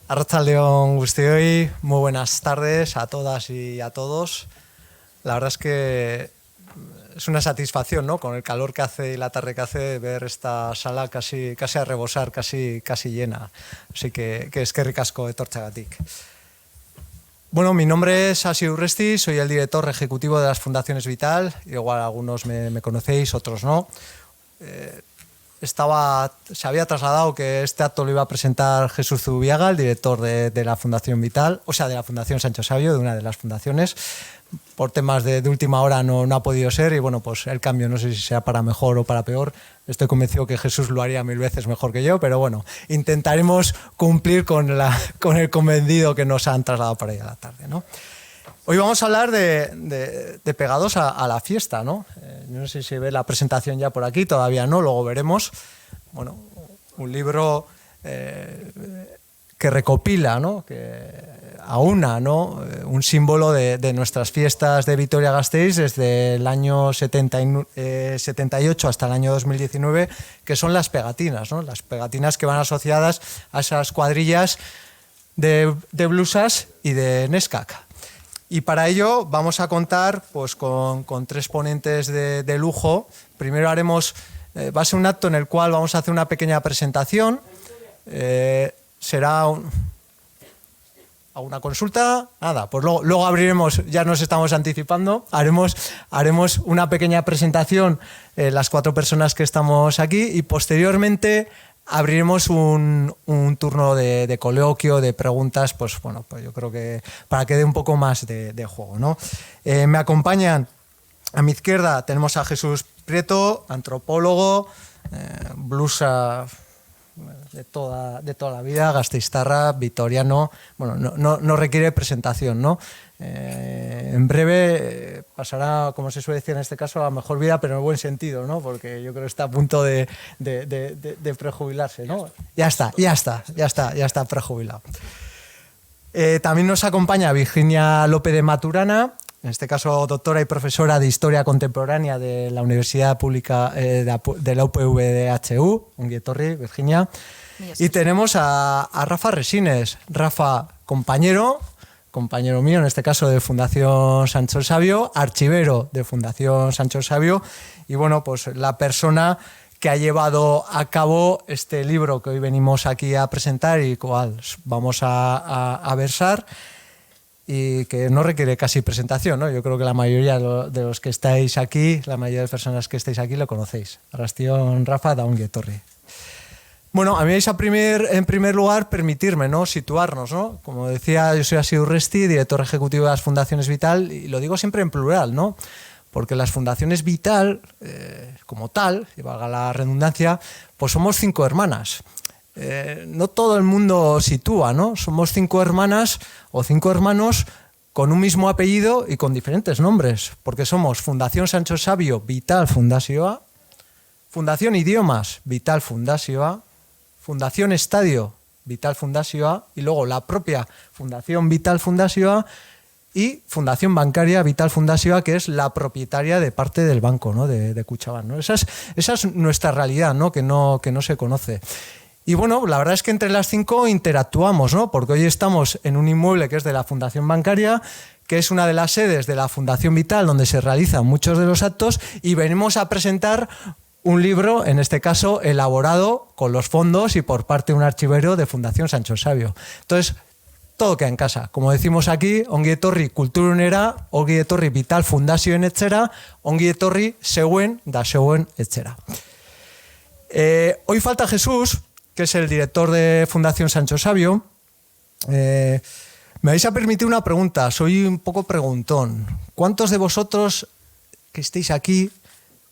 Arratsaldeon guztioi, muy buenas tardes a todas y a todos. La verdad es que es una satisfacción, ¿no? Con el calor que hace y la tarde que hace, ver esta sala casi a rebosar, casi llena. Así que eskerrik asko etortzeagatik. Bueno, mi nombre es Asi Urresti, soy el director ejecutivo de las Fundaciones Vital. Igual algunos me conocéis, otros no. Se había trasladado que este acto lo iba a presentar Jesús Zubiaga, el director de la Fundación Vital, o sea, de la Fundación Sancho Savio, de una de las fundaciones. Por temas de última hora no ha podido ser y bueno, pues el cambio no sé si sea para mejor o para peor. Estoy convencido que Jesús lo haría 1000 veces mejor que yo, pero bueno, intentaremos cumplir con el convencido que nos han trasladado para ir a la tarde, ¿no? Hoy vamos a hablar de pegados a la fiesta, ¿no? No sé si se ve la presentación ya por aquí, todavía no, luego veremos. Bueno, un libro que recopila, ¿no? Que aúna, ¿no? Un símbolo de nuestras fiestas de Vitoria-Gasteiz desde el año 78 hasta el año 2019, que son las pegatinas, ¿no? Las pegatinas que van asociadas a esas cuadrillas de blusas y de Neskac. Y para ello vamos a contar pues, con 3 ponentes de lujo. Primero va a ser un acto en el cual vamos a hacer una pequeña presentación. Será ¿alguna consulta? Nada, pues luego abriremos, ya nos estamos anticipando, haremos una pequeña presentación, las 4 personas que estamos aquí, y posteriormente abriremos un turno de coloquio, de preguntas, pues bueno, pues yo creo que para que dé un poco más de juego, ¿no? Me acompañan a mi izquierda, tenemos a Jesús Prieto, antropólogo, blusa de toda la vida, gasteiztarra, vitoriano, bueno, no requiere presentación, ¿no? En breve pasará, como se suele decir en este caso, a mejor vida, pero en el buen sentido, ¿no? Porque yo creo que está a punto de prejubilarse, ¿no? Ya está prejubilado. También nos acompaña Virginia López de Maturana, en este caso doctora y profesora de Historia Contemporánea de la Universidad Pública de la UPV de HU, ongi etorri, Virginia. Y tenemos a Rafa Resines. Rafa, compañero mío, en este caso de Fundación Sancho Savio, archivero de Fundación Sancho Savio, y bueno, pues la persona que ha llevado a cabo este libro que hoy venimos aquí a presentar y cual vamos a versar, y que no requiere casi presentación, ¿no? Yo creo que la mayoría de los que estáis aquí, la mayoría de las personas que estáis aquí lo conocéis. Arrastion Rafa da ongi etorri. Bueno, a mí en primer lugar permitirme, ¿no? Situarnos, ¿no? Como decía, yo soy Asi Urresti, director ejecutivo de las Fundaciones Vital, y lo digo siempre en plural, ¿no? Porque las Fundaciones Vital, como tal, y valga la redundancia, pues somos 5 hermanas. No todo el mundo sitúa, ¿no? Somos 5 hermanas o 5 hermanos con un mismo apellido y con diferentes nombres, porque somos Fundación Sancho Savio Vital Fundazioa, Fundación Idiomas Vital Fundazioa, Fundación Estadio Vital Fundazioa y luego la propia Fundación Vital Fundazioa y Fundación Bancaria Vital Fundazioa, que es la propietaria de parte del banco, ¿no? de Kutxabank, ¿no? Esa es nuestra realidad, ¿no? Que no se conoce. Y bueno, la verdad es que entre las 5 interactuamos, ¿no? Porque hoy estamos en un inmueble que es de la Fundación Bancaria, que es una de las sedes de la Fundación Vital, donde se realizan muchos de los actos, y venimos a presentar un libro, en este caso elaborado con los fondos y por parte de un archivero de Fundación Sancho Savio. Entonces, todo queda en casa. Como decimos aquí, ongi etorri kulturunera, ongi etorri Vital Fundazioen etxera, ongi etorri zeuen da zeuen etxera. Hoy falta Jesús, que es el director de Fundación Sancho Savio. Me vais a permitir una pregunta, soy un poco preguntón. ¿Cuántos de vosotros que estéis aquí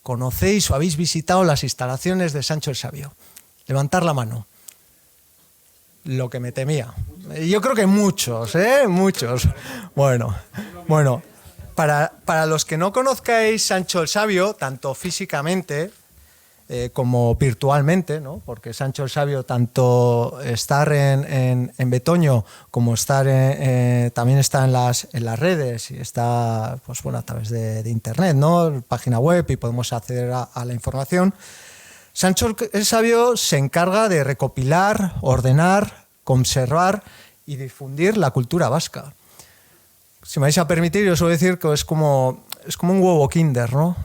conocéis o habéis visitado las instalaciones de Sancho el Savio? Levantar la mano. Lo que me temía. Yo creo que muchos, muchos. Bueno, para los que no conozcáis Sancho el Savio, tanto físicamente como virtualmente, ¿no? Porque Sancho el Savio, tanto estar en Betoño como estar también está en las redes y está pues, bueno, a través de internet, ¿no? Página web, y podemos acceder a la información. Sancho el Savio se encarga de recopilar, ordenar, conservar y difundir la cultura vasca. Si me vais a permitir, yo suelo decir que es como un huevo Kinder, ¿no?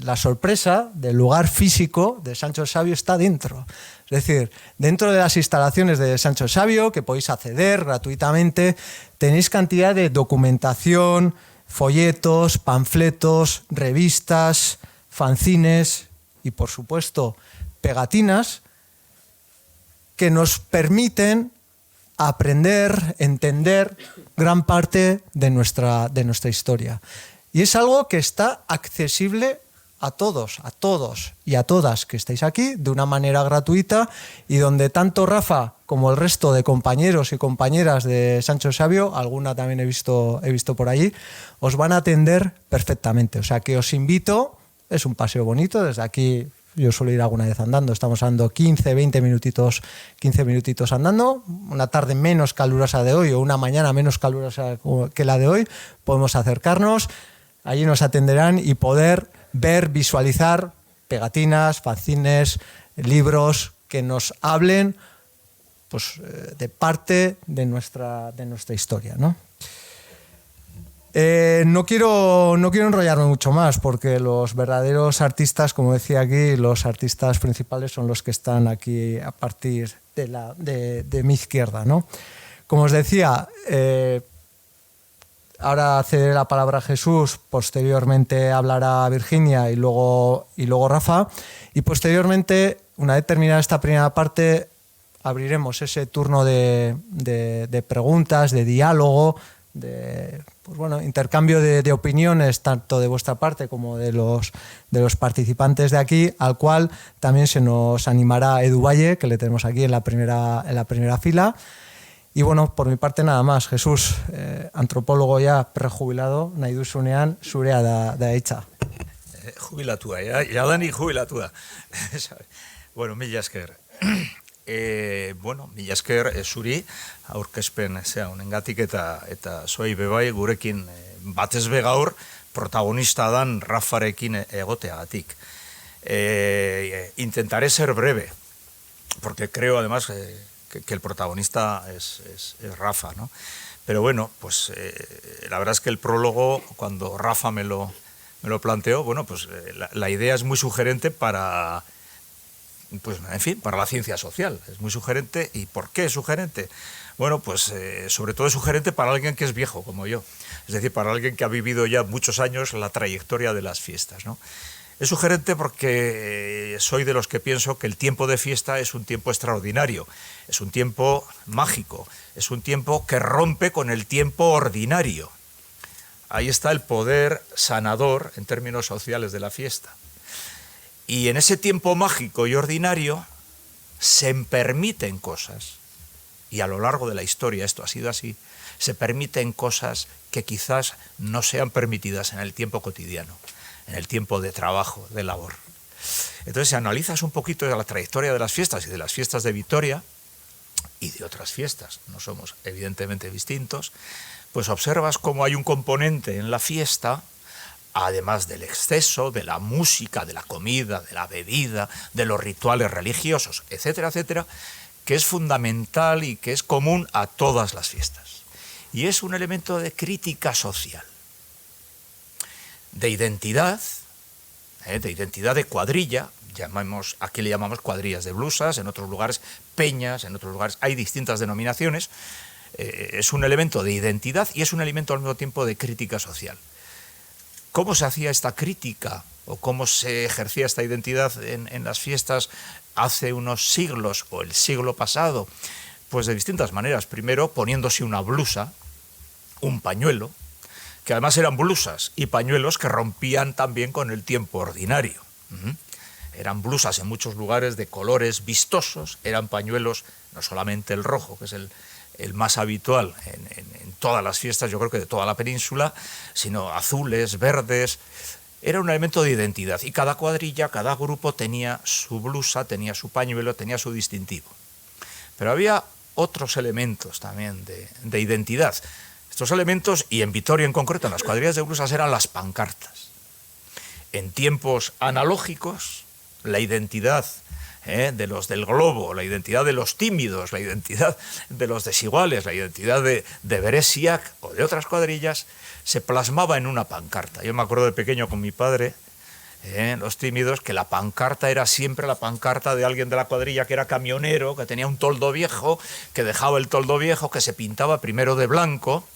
La sorpresa del lugar físico de Sancho el Sabio está dentro. Es decir, dentro de las instalaciones de Sancho el Sabio, que podéis acceder gratuitamente, tenéis cantidad de documentación, folletos, panfletos, revistas, fanzines y, por supuesto, pegatinas que nos permiten aprender, entender gran parte de nuestra historia. Y es algo que está accesible a todos y a todas que estáis aquí de una manera gratuita, y donde tanto Rafa como el resto de compañeros y compañeras de Sancho el Sabio, alguna también he visto por allí, os van a atender perfectamente. O sea que os invito, es un paseo bonito, desde aquí yo suelo ir alguna vez andando, estamos andando 15 minutitos andando, una tarde menos calurosa de hoy o una mañana menos calurosa que la de hoy, podemos acercarnos, allí nos atenderán y poder ver, visualizar pegatinas, fanzines, libros que nos hablen, pues, de parte de nuestra historia, ¿no? No quiero enrollarme mucho más, porque los verdaderos artistas, como decía aquí, los artistas principales son los que están aquí a partir de mi izquierda, ¿no? Como os decía, ahora cederé la palabra a Jesús, posteriormente hablará Virginia y luego Rafa, y posteriormente, una vez terminada esta primera parte, abriremos ese turno de preguntas, de diálogo, pues bueno, intercambio de opiniones, tanto de vuestra parte como de los participantes de aquí, al cual también se nos animará Edu Valle, que le tenemos aquí en la primera fila. Y bueno, por mi parte nada más. Jesús, antropólogo ya prejubilado, nahi duzunean zurea da hitza. Jubilatua, jadanik jubilatua. Bueno, mila esker. Mila esker zuri aurkezpen honengatik eta zuei bebai gurekin batez be gaur protagonista dan Rafarekin egoteagatik. Intentaré ser breve, porque creo además que el protagonista es Rafa, ¿no? Pero bueno, pues la verdad es que el prólogo, cuando Rafa me lo planteó, bueno, pues la idea es muy sugerente para... Pues, en fin, para la ciencia social. Es muy sugerente. ¿Y por qué es sugerente? Bueno, pues sobre todo es sugerente para alguien que es viejo, como yo. Es decir, para alguien que ha vivido ya muchos años la trayectoria de las fiestas, ¿no? Es sugerente porque soy de los que pienso que el tiempo de fiesta es un tiempo extraordinario, es un tiempo mágico, es un tiempo que rompe con el tiempo ordinario. Ahí está el poder sanador en términos sociales de la fiesta. Y en ese tiempo mágico y ordinario se permiten cosas, y a lo largo de la historia esto ha sido así, se permiten cosas que quizás no sean permitidas en el tiempo cotidiano, en el tiempo de trabajo, de labor. Entonces, si analizas un poquito de la trayectoria de las fiestas y de las fiestas de Vitoria y de otras fiestas, no somos evidentemente distintos, pues observas cómo hay un componente en la fiesta, además del exceso, de la música, de la comida, de la bebida, de los rituales religiosos, etcétera, etcétera, que es fundamental y que es común a todas las fiestas. Y es un elemento de crítica social, de identidad de cuadrilla, aquí le llamamos cuadrillas de blusas, en otros lugares peñas, en otros lugares hay distintas denominaciones. Es un elemento de identidad y es un elemento al mismo tiempo de crítica social. ¿Cómo se hacía esta crítica o cómo se ejercía esta identidad en las fiestas hace unos siglos o el siglo pasado? Pues de distintas maneras. Primero, poniéndose una blusa, un pañuelo, que además eran blusas y pañuelos que rompían también con el tiempo ordinario. Eran blusas en muchos lugares de colores vistosos, eran pañuelos, no solamente el rojo, que es el más habitual en todas las fiestas, yo creo que de toda la península, sino azules, verdes. Era un elemento de identidad y cada cuadrilla, cada grupo tenía su blusa, tenía su pañuelo, tenía su distintivo. Pero había otros elementos también de identidad. Estos elementos, y en Vitoria en concreto, en las cuadrillas de blusas, eran las pancartas. En tiempos analógicos, la identidad de los del globo, la identidad de los tímidos, la identidad de los desiguales, la identidad de Beresiak o de otras cuadrillas, se plasmaba en una pancarta. Yo me acuerdo de pequeño con mi padre, los tímidos, que la pancarta era siempre la pancarta de alguien de la cuadrilla que era camionero, que tenía un toldo viejo, que dejaba el toldo viejo, que se pintaba primero de blanco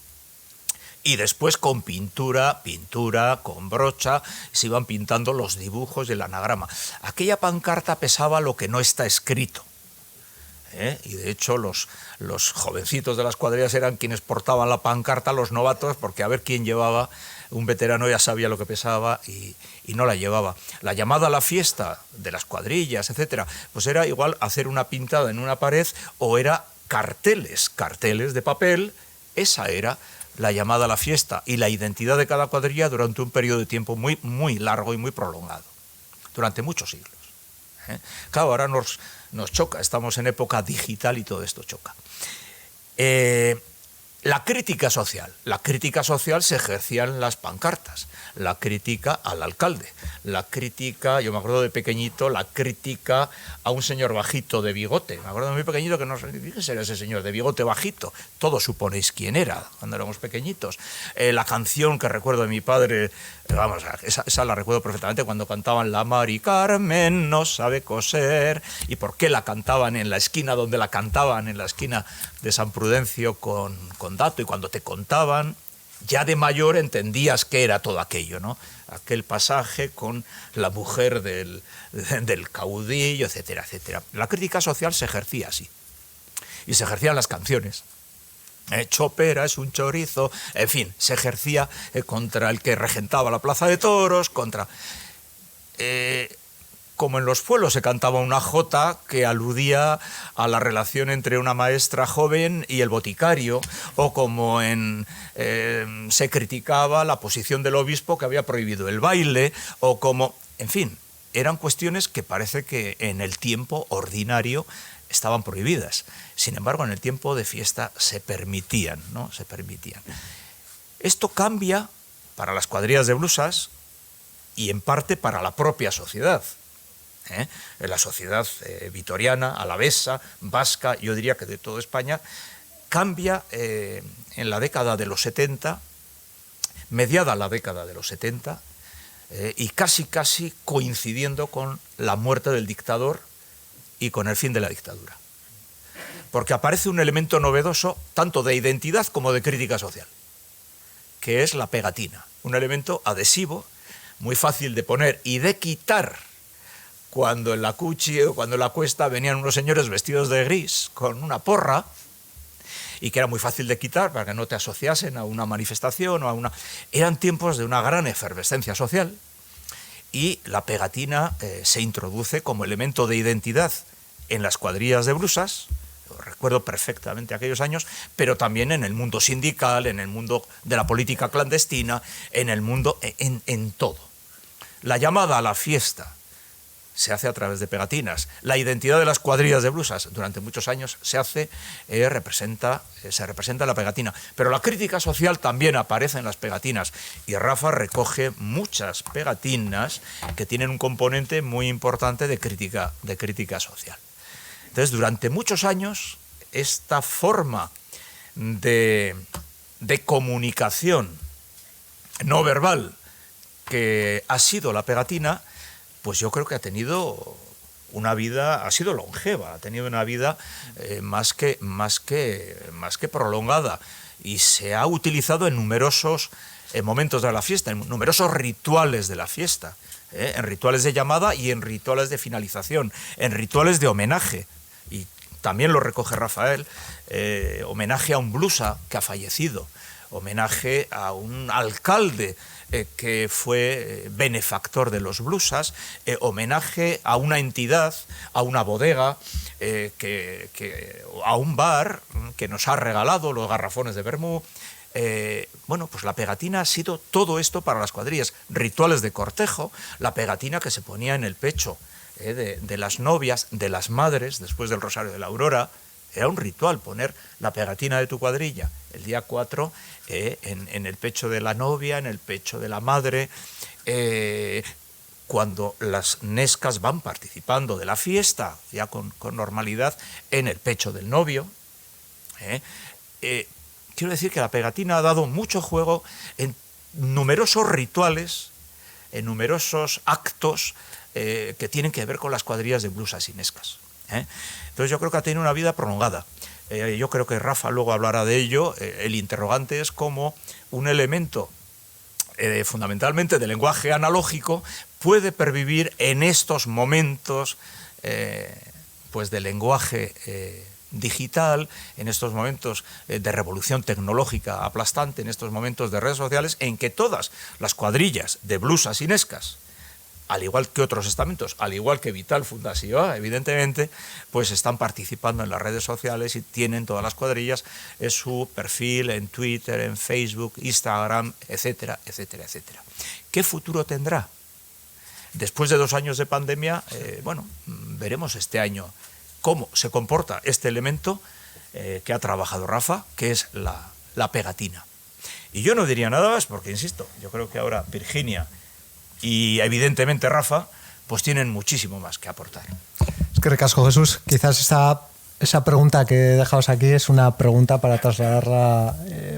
y después con pintura, con brocha, se iban pintando los dibujos y el anagrama. Aquella pancarta pesaba lo que no está escrito. Y de hecho los jovencitos de las cuadrillas eran quienes portaban la pancarta, los novatos, porque a ver quién llevaba. Un veterano ya sabía lo que pesaba y no la llevaba. La llamada a la fiesta de las cuadrillas, etcétera, pues era igual hacer una pintada en una pared o era carteles de papel. Esa era la llamada a la fiesta y la identidad de cada cuadrilla durante un periodo de tiempo muy, muy largo y muy prolongado, durante muchos siglos. Claro, ahora nos choca, estamos en época digital y todo esto choca. La crítica social se ejercía en las pancartas, la crítica al alcalde, la crítica, yo me acuerdo de pequeñito, la crítica a un señor bajito de bigote, me acuerdo de muy pequeñito que no sé qué era ese señor de bigote bajito, todos suponéis quién era cuando éramos pequeñitos. La canción que recuerdo de mi padre, vamos, esa la recuerdo perfectamente cuando cantaban La Mari Carmen no sabe coser, y por qué la cantaban en la esquina donde la cantaban, en la esquina de San Prudencio con Dato, y cuando te contaban, ya de mayor entendías qué era todo aquello, ¿no? Aquel pasaje con la mujer del caudillo, etcétera, etcétera. La crítica social se ejercía así, y se ejercían las canciones. Chopera es un chorizo, en fin, se ejercía contra el que regentaba la plaza de toros, contra... como en los pueblos se cantaba una jota que aludía a la relación entre una maestra joven y el boticario, o como se criticaba la posición del obispo que había prohibido el baile, o como, en fin, eran cuestiones que parece que en el tiempo ordinario estaban prohibidas. Sin embargo, en el tiempo de fiesta se permitían, ¿no? Se permitían. Esto cambia para las cuadrillas de blusas y en parte para la propia sociedad. En la sociedad vitoriana, alavesa, vasca, yo diría que de toda España, cambia en la década de los 70, mediada la década de los 70, y casi coincidiendo con la muerte del dictador y con el fin de la dictadura. Porque aparece un elemento novedoso, tanto de identidad como de crítica social, que es la pegatina, un elemento adhesivo, muy fácil de poner y de quitar. Cuando en la Cuchi o cuando en la Cuesta venían unos señores vestidos de gris con una porra, y que era muy fácil de quitar para que no te asociasen a una manifestación o a una... Eran tiempos de una gran efervescencia social, y la pegatina se introduce como elemento de identidad en las cuadrillas de blusas. Recuerdo perfectamente aquellos años, pero también en el mundo sindical, en el mundo de la política clandestina, en el mundo, en todo. La llamada a la fiesta se hace a través de pegatinas. La identidad de las cuadrillas de blusas durante muchos años se representa la pegatina. Pero la crítica social también aparece en las pegatinas, y Rafa recoge muchas pegatinas que tienen un componente muy importante de crítica social. Entonces, durante muchos años, esta forma de comunicación no verbal que ha sido la pegatina, pues yo creo que ha tenido una vida, ha sido longeva, ha tenido una vida más que prolongada, y se ha utilizado en numerosos momentos de la fiesta, en numerosos rituales de la fiesta, en rituales de llamada y en rituales de finalización, en rituales de homenaje. Y también lo recoge Rafael, homenaje a un blusa que ha fallecido, homenaje a un alcalde que fue benefactor de los blusas, homenaje a una entidad, a una bodega, a un bar que nos ha regalado los garrafones de vermú. Bueno, pues la pegatina ha sido todo esto para las cuadrillas. Rituales de cortejo, la pegatina que se ponía en el pecho de las novias, de las madres, después del Rosario de la Aurora. Era un ritual poner la pegatina de tu cuadrilla el día 4 en el pecho de la novia, en el pecho de la madre. cuando las nescas van participando de la fiesta, ya con normalidad, en el pecho del novio. Quiero decir que la pegatina ha dado mucho juego en numerosos rituales, en numerosos actos que tienen que ver con las cuadrillas de blusas y nescas. Entonces yo creo que ha tenido una vida prolongada. Yo creo que Rafa luego hablará de ello. El interrogante es cómo un elemento fundamentalmente de lenguaje analógico puede pervivir en estos momentos pues de lenguaje digital, en estos momentos de revolución tecnológica aplastante, en estos momentos de redes sociales, en que todas las cuadrillas de blusas y nescas, al igual que otros estamentos, al igual que Vital Fundació, evidentemente, pues están participando en las redes sociales y tienen todas las cuadrillas en su perfil, en Twitter, en Facebook, Instagram, etcétera, etcétera, etcétera. ¿Qué futuro tendrá? Después de 2 años de pandemia, veremos este año cómo se comporta este elemento que ha trabajado Rafa, que es la pegatina. Y yo no diría nada más porque, insisto, yo creo que ahora Virginia y evidentemente Rafa, pues tienen muchísimo más que aportar. Es que ricasco, Jesús. Quizás esa pregunta que dejamos aquí es una pregunta para trasladarla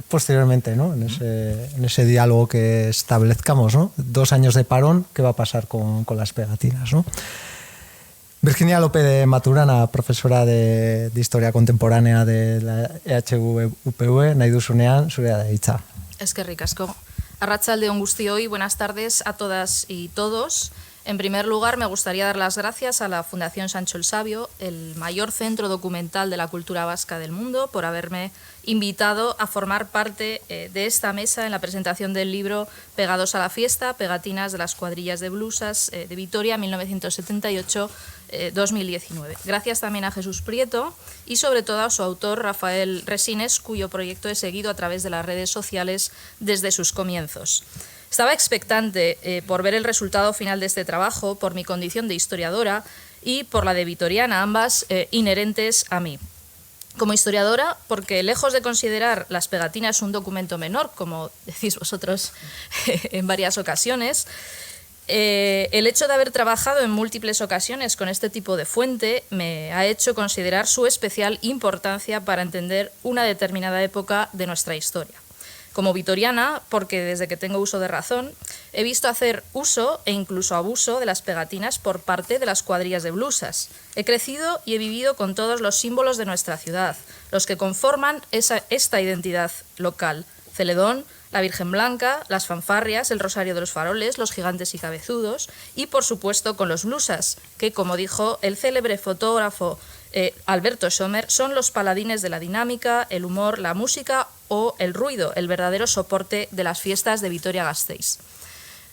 posteriormente, ¿no? En ese diálogo que establezcamos, ¿no? 2 años de parón, ¿qué va a pasar con las pegatinas, ¿no? Virginia López de Maturana, profesora de Historia Contemporánea de la EHUPV, nahi duzunean, zurea da hitza. Es que ricasco. Arratsaldeon guztioi, buenas tardes a todas y todos. En primer lugar, me gustaría dar las gracias a la Fundación Sancho el Sabio, el mayor centro documental de la cultura vasca del mundo, por haberme invitado a formar parte de esta mesa en la presentación del libro Pegados a la fiesta, pegatinas de las cuadrillas de blusas de Vitoria 1978-2019. Gracias también a Jesús Prieto y sobre todo a su autor Rafael Resines, cuyo proyecto he seguido a través de las redes sociales desde sus comienzos. Estaba expectante por ver el resultado final de este trabajo, por mi condición de historiadora y por la de vitoriana, ambas inherentes a mí. Como historiadora, porque lejos de considerar las pegatinas un documento menor, como decís vosotros en varias ocasiones, el hecho de haber trabajado en múltiples ocasiones con este tipo de fuente me ha hecho considerar su especial importancia para entender una determinada época de nuestra historia. Como vitoriana, porque desde que tengo uso de razón, he visto hacer uso e incluso abuso de las pegatinas por parte de las cuadrillas de blusas. He crecido y he vivido con todos los símbolos de nuestra ciudad, los que conforman esta identidad local. Celedón, la Virgen Blanca, las fanfarrias, el Rosario de los Faroles, los gigantes y cabezudos y, por supuesto, con los blusas, que, como dijo el célebre fotógrafo Alberto Schomer, son los paladines de la dinámica, el humor, la música o el ruido, el verdadero soporte de las fiestas de Vitoria-Gasteiz.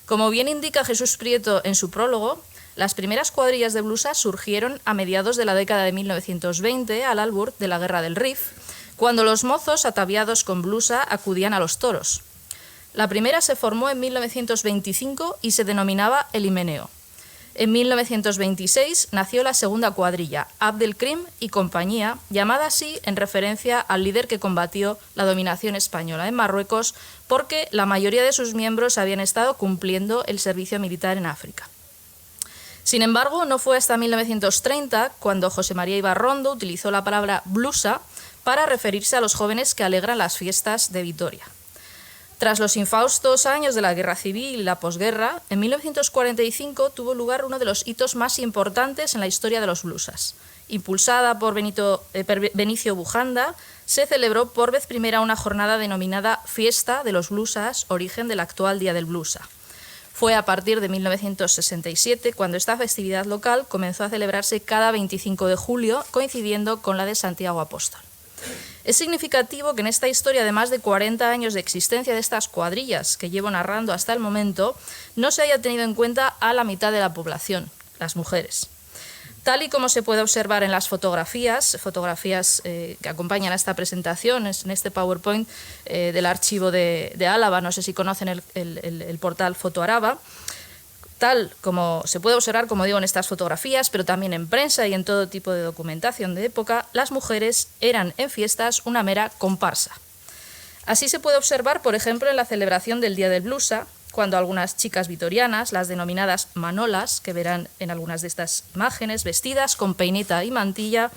Como bien indica Jesús Prieto en su prólogo, las primeras cuadrillas de blusas surgieron a mediados de la década de 1920, al albur de la Guerra del Rif, cuando los mozos ataviados con blusa acudían a los toros. La primera se formó en 1925 y se denominaba el Himeneo. En 1926 nació la segunda cuadrilla, Abdelkrim y compañía, llamada así en referencia al líder que combatió la dominación española en Marruecos, porque la mayoría de sus miembros habían estado cumpliendo el servicio militar en África. Sin embargo, no fue hasta 1930 cuando José María Ibarrondo utilizó la palabra blusa para referirse a los jóvenes que alegran las fiestas de Vitoria. Tras los infaustos años de la Guerra Civil y la posguerra, en 1945 tuvo lugar uno de los hitos más importantes en la historia de los blusas. Impulsada por Benicio Bujanda, se celebró por vez primera una jornada denominada Fiesta de los Blusas, origen del actual Día del Blusa. Fue a partir de 1967 cuando esta festividad local comenzó a celebrarse cada 25 de julio, coincidiendo con la de Santiago Apóstol. Es significativo que en esta historia de más de 40 años de existencia de estas cuadrillas que llevo narrando hasta el momento, no se haya tenido en cuenta a la mitad de la población, las mujeres. Tal y como se puede observar en las fotografías que acompañan a esta presentación, en este PowerPoint del archivo de Álava, no sé si conocen el portal Fotoaraba, tal como se puede observar, como digo, en estas fotografías, pero también en prensa y en todo tipo de documentación de época, las mujeres eran en fiestas una mera comparsa. Así se puede observar, por ejemplo, en la celebración del Día del Blusa, cuando algunas chicas vitorianas, las denominadas manolas, que verán en algunas de estas imágenes, vestidas con peineta y mantilla,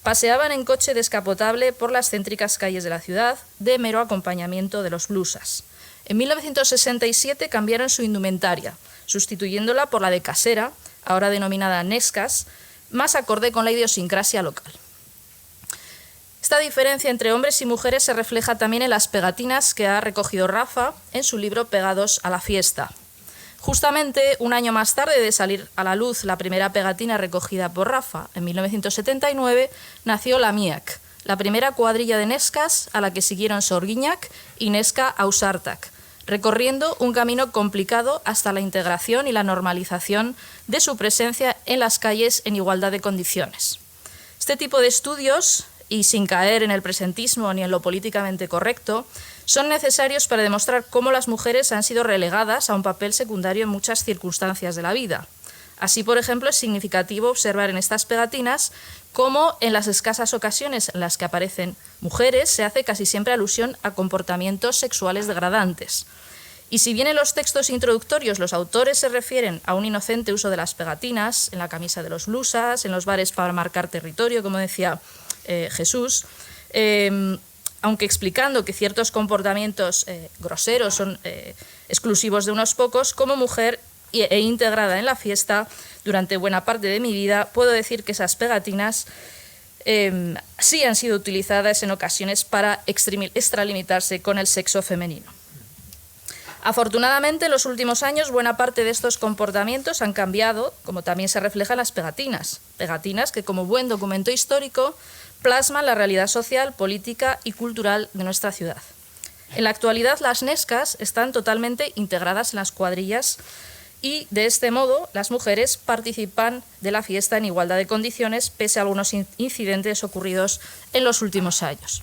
paseaban en coche descapotable por las céntricas calles de la ciudad, de mero acompañamiento de los blusas. En 1967 cambiaron su indumentaria, sustituyéndola por la de casera, ahora denominada neskas, más acorde con la idiosincrasia local. Esta diferencia entre hombres y mujeres se refleja también en las pegatinas que ha recogido Rafa en su libro Pegados a la fiesta. Justamente un año más tarde de salir a la luz la primera pegatina recogida por Rafa, en 1979, nació la MIAC, la primera cuadrilla de neskas a la que siguieron Sorginiak y Neska Ausartak, recorriendo un camino complicado hasta la integración y la normalización de su presencia en las calles en igualdad de condiciones. Este tipo de estudios, y sin caer en el presentismo ni en lo políticamente correcto, son necesarios para demostrar cómo las mujeres han sido relegadas a un papel secundario en muchas circunstancias de la vida. Así, por ejemplo, es significativo observar en estas pegatinas cómo en las escasas ocasiones en las que aparecen mujeres se hace casi siempre alusión a comportamientos sexuales degradantes. Y si bien en los textos introductorios los autores se refieren a un inocente uso de las pegatinas, en la camisa de los blusas, en los bares para marcar territorio, como decía Jesús, aunque explicando que ciertos comportamientos groseros son exclusivos de unos pocos, como mujer e integrada en la fiesta durante buena parte de mi vida, puedo decir que esas pegatinas sí han sido utilizadas en ocasiones para extralimitarse con el sexo femenino. Afortunadamente, en los últimos años, buena parte de estos comportamientos han cambiado, como también se refleja en las pegatinas. Pegatinas que, como buen documento histórico, plasman la realidad social, política y cultural de nuestra ciudad. En la actualidad, las neskas están totalmente integradas en las cuadrillas y, de este modo, las mujeres participan de la fiesta en igualdad de condiciones, pese a algunos incidentes ocurridos en los últimos años.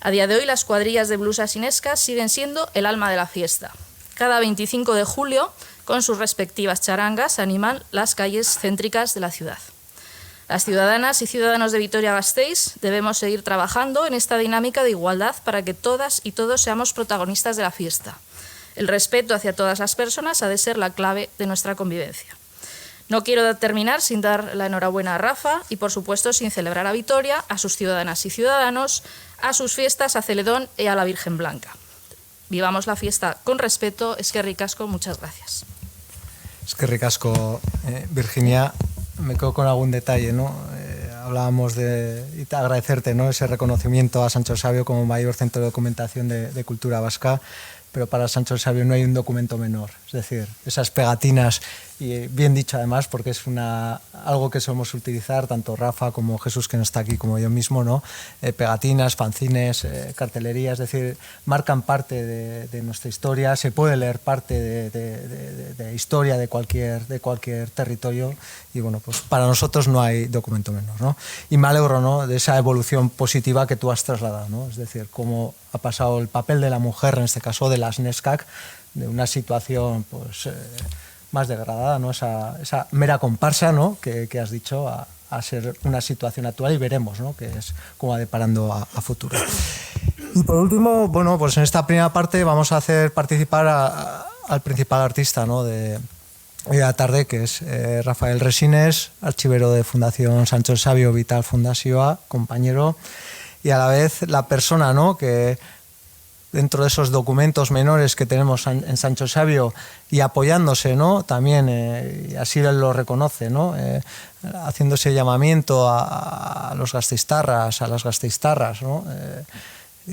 A día de hoy, las cuadrillas de blusas y neskas siguen siendo el alma de la fiesta. Cada 25 de julio, con sus respectivas charangas, animan las calles céntricas de la ciudad. Las ciudadanas y ciudadanos de Vitoria-Gasteiz debemos seguir trabajando en esta dinámica de igualdad para que todas y todos seamos protagonistas de la fiesta. El respeto hacia todas las personas ha de ser la clave de nuestra convivencia. No quiero terminar sin dar la enhorabuena a Rafa y, por supuesto, sin celebrar a Vitoria, a sus ciudadanas y ciudadanos, a sus fiestas, a Celedón y a la Virgen Blanca. Vivamos la fiesta con respeto. Eskerrik asko, muchas gracias. Eskerrik asko, Virginia. Me quedo con algún detalle, ¿no? Hablábamos y agradecerte, ¿no?, ese reconocimiento a Sancho Sabio como mayor centro de documentación de cultura vasca, pero para Sancho Sabio no hay un documento menor. Es decir, esas pegatinas, y bien dicho además, porque es algo que solemos utilizar, tanto Rafa como Jesús, que no está aquí, como yo mismo, ¿no? Pegatinas, fanzines, cartelería, es decir, marcan parte de nuestra historia, se puede leer parte de historia de cualquier territorio, y bueno, pues para nosotros no hay documento menor, ¿no? Y me alegro, ¿no?, de esa evolución positiva que tú has trasladado, ¿no? Es decir, cómo ha pasado el papel de la mujer, en este caso de las neskak, de una situación pues más degradada, ¿no?, esa mera comparsa, ¿no?, que has dicho, a ser una situación actual, y veremos, ¿no?, que es como va deparando a futuro. Y por último, bueno, pues en esta primera parte vamos a hacer participar al principal artista, ¿no?, de la tarde, que es Rafael Resines, archivero de Fundación Sancho Sabio Vital Fundazioa, compañero, y a la vez la persona, ¿no?, que dentro de esos documentos menores que tenemos en Sancho Sabio, y apoyándose, ¿no?, también, y así él lo reconoce, ¿no?, haciendo ese llamamiento a los gasteiztarras, a las gasteiztarras, ¿no?,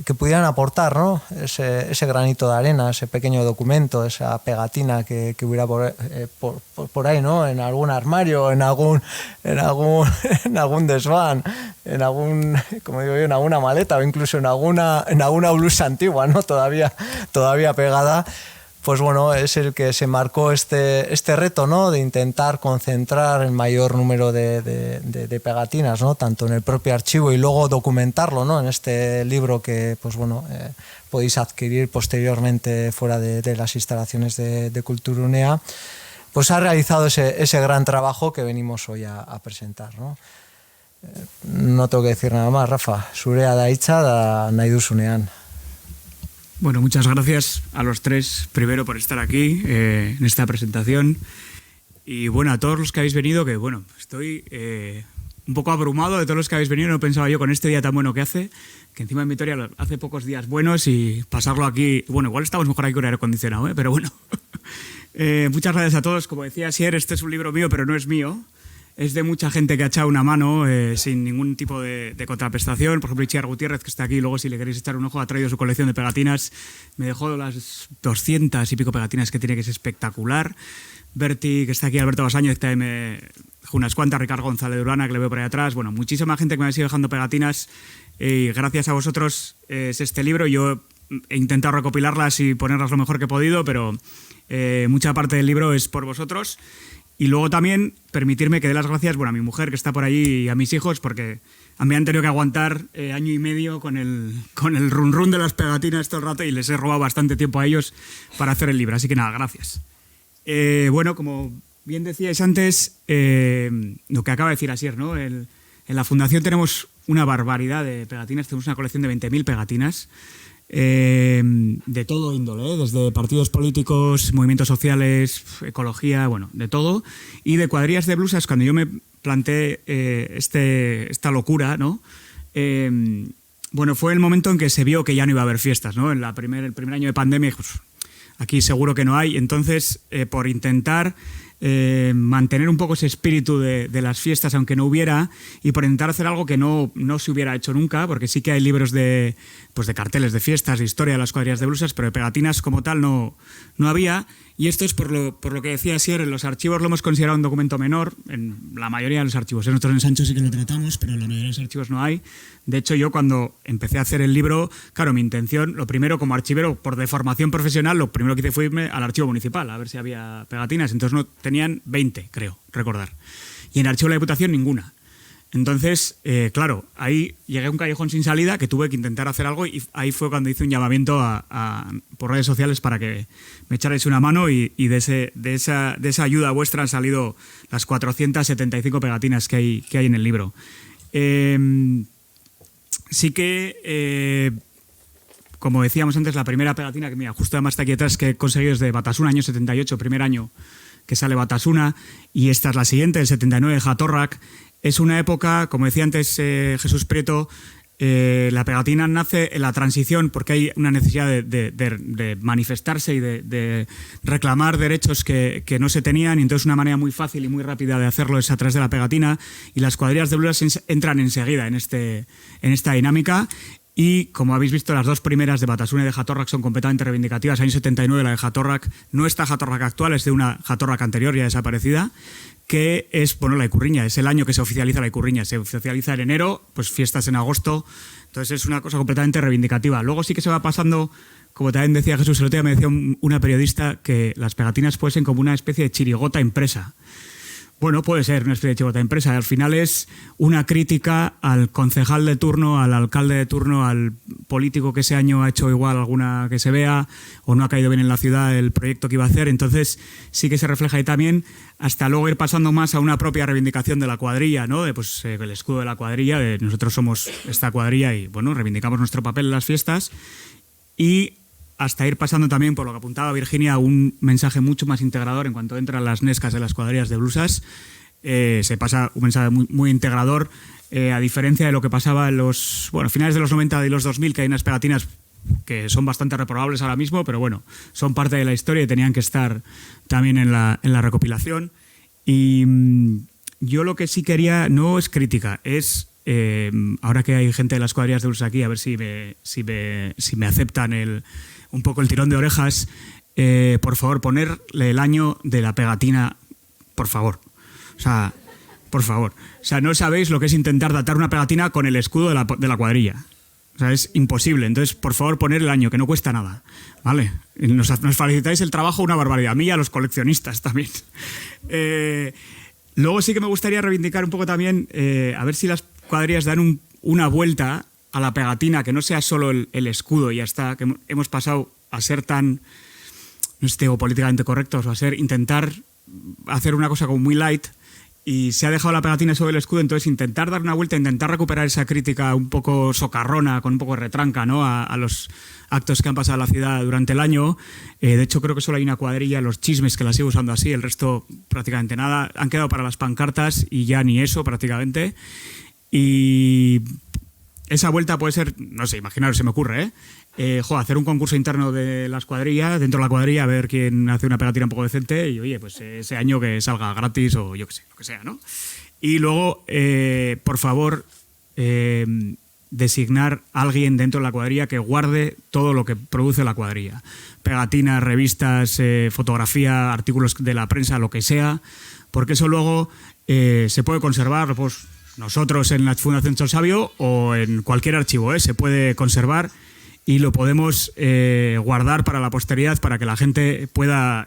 que pudieran aportar, ¿no?, ese granito de arena, ese pequeño documento, esa pegatina que hubiera por ahí, ¿no?, en algún armario, en algún desván, como digo yo, en alguna maleta, o incluso en alguna blusa antigua, ¿no?, todavía pegada. Pues bueno, es el que se marcó este reto, ¿no?, de intentar concentrar el mayor número de pegatinas, ¿no?, tanto en el propio archivo y luego documentarlo, ¿no?, en este libro que, pues bueno, podéis adquirir posteriormente fuera de las instalaciones de Kulturgunea. Pues ha realizado ese gran trabajo que venimos hoy a presentar, ¿no? No tengo que decir nada más, Rafa. Zurea da hitza da nahi duzunean. Bueno, muchas gracias a los tres, primero por estar aquí en esta presentación. Y bueno, a todos los que habéis venido, que bueno, estoy un poco abrumado de todos los que habéis venido. No pensaba yo con este día tan bueno que hace, que encima en Vitoria hace pocos días buenos y pasarlo aquí, bueno, igual estamos mejor aquí con aire acondicionado, pero bueno. Muchas gracias a todos. Como decía Asier, este es un libro mío, pero no es mío. Es de mucha gente que ha echado una mano sin ningún tipo de contraprestación. Por ejemplo, Itziar Gutiérrez, que está aquí, luego si le queréis echar un ojo, ha traído su colección de pegatinas. Me dejó las 200 y pico pegatinas que tiene, que es espectacular. Berti, que está aquí, Alberto Basáñez, que también me dejó unas cuantas. Ricardo González Durana, que le veo por ahí atrás. Bueno, muchísima gente que me ha ido dejando pegatinas. Y gracias a vosotros es este libro. Yo he intentado recopilarlas y ponerlas lo mejor que he podido, pero mucha parte del libro es por vosotros. Y luego también permitirme que dé las gracias, bueno, a mi mujer que está por allí y a mis hijos, porque a mí me han tenido que aguantar año y medio con el run run de las pegatinas todo el rato y les he robado bastante tiempo a ellos para hacer el libro. Así que nada, gracias. Bueno, como bien decíais antes, lo que acaba de decir Asier, ¿no? En la Fundación tenemos una barbaridad de pegatinas, tenemos una colección de 20.000 pegatinas. De todo índole, desde partidos políticos, movimientos sociales, ecología, bueno, de todo. Y de cuadrillas de blusas, cuando yo me planteé esta locura, ¿no? Bueno, fue el momento en que se vio que ya no iba a haber fiestas, ¿no? En el primer año de pandemia, pues, aquí seguro que no hay. Entonces, por intentar mantener un poco ese espíritu de las fiestas, aunque no hubiera, y por intentar hacer algo que no se hubiera hecho nunca, porque sí que hay libros de carteles de fiestas, de historia de las cuadrillas de blusas, pero de pegatinas como tal no había. Y esto es por lo que decía Asier, en los archivos lo hemos considerado un documento menor, en la mayoría de los archivos. En otros ensayos sí que lo tratamos, pero en la mayoría de los archivos no hay. De hecho, yo cuando empecé a hacer el libro, claro, mi intención, lo primero como archivero, por deformación profesional, lo primero que hice fue irme al archivo municipal, a ver si había pegatinas. Entonces no tenían 20, creo, recordar. Y en el archivo de la Diputación ninguna. Entonces, claro, ahí llegué a un callejón sin salida que tuve que intentar hacer algo y ahí fue cuando hice un llamamiento por redes sociales para que me echarais una mano y de esa ayuda vuestra han salido las 475 pegatinas que hay en el libro. Sí que, como decíamos antes, la primera pegatina que, mira, justo además está aquí atrás, que he conseguido es de Batasuna, año 78, primer año que sale Batasuna, y esta es la siguiente, el 79 de Jatorrak. Es una época, como decía antes Jesús Prieto, la pegatina nace en la transición porque hay una necesidad de manifestarse y de reclamar derechos que no se tenían, y entonces una manera muy fácil y muy rápida de hacerlo es a través de la pegatina, y las cuadrillas de blusas entran enseguida en esta dinámica. Y como habéis visto, las dos primeras de Batasuna y de Jatorrak son completamente reivindicativas. Año 79 la de Jatorrak, no esta Jatorrak actual, es de una Jatorrak anterior ya desaparecida, que es, bueno, la Icurriña, es el año que se oficializa la Icurriña, se oficializa en enero, pues fiestas en agosto, entonces es una cosa completamente reivindicativa. Luego sí que se va pasando, como también decía Jesús, el otro día me decía una periodista que las pegatinas pueden ser como una especie de chirigota impresa. Bueno, puede ser una especie de chirigota impresa. Al final es una crítica al concejal de turno, al alcalde de turno, al político que ese año ha hecho igual alguna que se vea o no ha caído bien en la ciudad el proyecto que iba a hacer. Entonces sí que se refleja ahí también, hasta luego ir pasando más a una propia reivindicación de la cuadrilla, ¿no? De, pues, el escudo de la cuadrilla, de nosotros somos esta cuadrilla y, bueno, reivindicamos nuestro papel en las fiestas. Y hasta ir pasando también, por lo que apuntaba Virginia, un mensaje mucho más integrador en cuanto entran las nescas de las cuadrillas de blusas. Se pasa un mensaje muy, muy integrador, a diferencia de lo que pasaba en los finales de los 90 y los 2000, que hay unas pegatinas que son bastante reprobables ahora mismo, pero bueno, son parte de la historia y tenían que estar también en la recopilación. Y yo lo que sí quería, no es crítica, es... ahora que hay gente de las cuadrillas de blusas aquí, a ver si me aceptan un poco el tirón de orejas, por favor, ponerle el año de la pegatina, por favor. O sea, por favor. O sea, no sabéis lo que es intentar datar una pegatina con el escudo de la cuadrilla. O sea, es imposible. Entonces, por favor, poner el año, que no cuesta nada. ¿Vale? Nos facilitáis el trabajo una barbaridad. A mí y a los coleccionistas también. Luego sí que me gustaría reivindicar un poco también, a ver si las cuadrillas dan una vuelta a la pegatina, que no sea solo el escudo y ya está, que hemos pasado a ser tan, no sé, políticamente correctos, o a intentar hacer una cosa como muy light, y se ha dejado la pegatina sobre el escudo, entonces intentar dar una vuelta, intentar recuperar esa crítica un poco socarrona, con un poco de retranca, ¿no?, a los actos que han pasado en la ciudad durante el año. De hecho, creo que solo hay una cuadrilla, los chismes, que la sigue usando así, el resto prácticamente nada. Han quedado para las pancartas y ya ni eso prácticamente. Y esa vuelta puede ser, no sé, imaginaros, se me ocurre, hacer un concurso interno de las cuadrillas, dentro de la cuadrilla, a ver quién hace una pegatina un poco decente y, oye, pues ese año que salga gratis o yo qué sé, lo que sea, ¿no? Y luego, por favor, designar a alguien dentro de la cuadrilla que guarde todo lo que produce la cuadrilla. Pegatinas, revistas, fotografía, artículos de la prensa, lo que sea, porque eso luego se puede conservar, pues nosotros en la Fundación Sol Sabio o en cualquier archivo, se puede conservar y lo podemos guardar para la posteridad, para que la gente pueda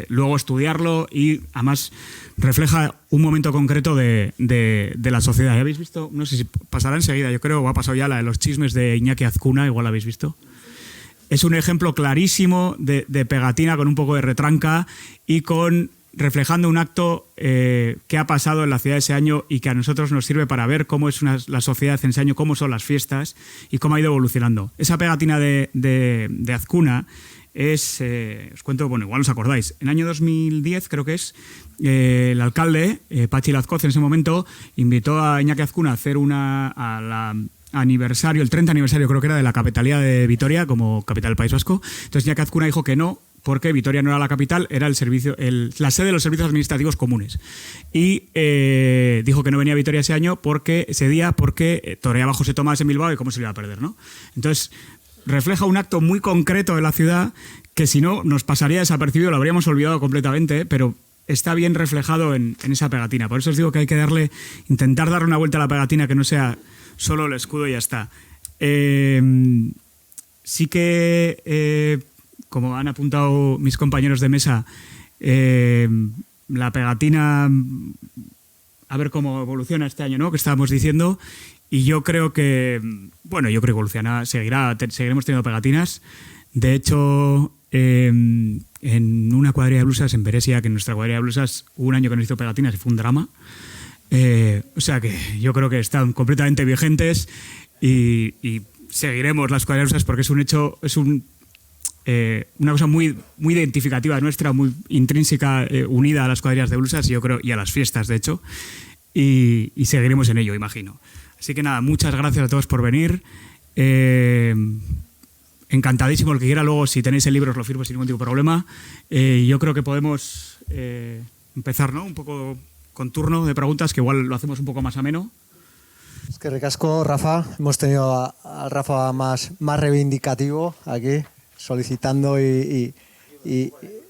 luego estudiarlo, y además refleja un momento concreto de la sociedad. ¿Ya habéis visto? No sé si pasará enseguida, yo creo, o ha pasado ya la de los chismes de Iñaki Azcuna, igual la habéis visto. Es un ejemplo clarísimo de pegatina con un poco de retranca y reflejando un acto que ha pasado en la ciudad ese año y que a nosotros nos sirve para ver cómo es la sociedad en ese año, cómo son las fiestas y cómo ha ido evolucionando. Esa pegatina de Azcuna es, os cuento, bueno, igual os acordáis, en el año 2010 creo que es, el alcalde, Pachi Lazcoz, en ese momento, invitó a Iñaki Azcuna a hacer aniversario, el 30 aniversario creo que era, de la capitalía de Vitoria como capital del País Vasco. Entonces Iñaki Azcuna dijo que no, porque Vitoria no era la capital, era la sede de los servicios administrativos comunes. Y dijo que no venía a Vitoria ese día porque toreaba José Tomás en Bilbao y cómo se le iba a perder, ¿no? Entonces refleja un acto muy concreto de la ciudad que si no nos pasaría desapercibido, lo habríamos olvidado completamente, pero está bien reflejado en esa pegatina. Por eso os digo que hay que intentar darle una vuelta a la pegatina, que no sea solo el escudo y ya está. Sí que, como han apuntado mis compañeros de mesa, la pegatina, a ver cómo evoluciona este año, ¿no?, que estábamos diciendo, y yo creo que evoluciona, seguiremos teniendo pegatinas. De hecho, en una cuadrilla de blusas, en Beresia, que en nuestra cuadrilla de blusas hubo un año que nos hizo pegatinas y fue un drama. O sea que yo creo que están completamente vigentes y seguiremos las cuadrillas de blusas porque es un hecho, una cosa muy, muy identificativa nuestra, muy intrínseca, unida a las cuadrillas de blusas, yo creo, y a las fiestas, de hecho, y seguiremos en ello, imagino. Así que nada, muchas gracias a todos por venir. Encantadísimo, el que quiera luego, si tenéis el libro os lo firmo sin ningún tipo de problema. Yo creo que podemos empezar, ¿no?, un poco con turno de preguntas, que igual lo hacemos un poco más ameno. Es que ricasco, Rafa. Hemos tenido a Rafa más reivindicativo aquí, solicitando y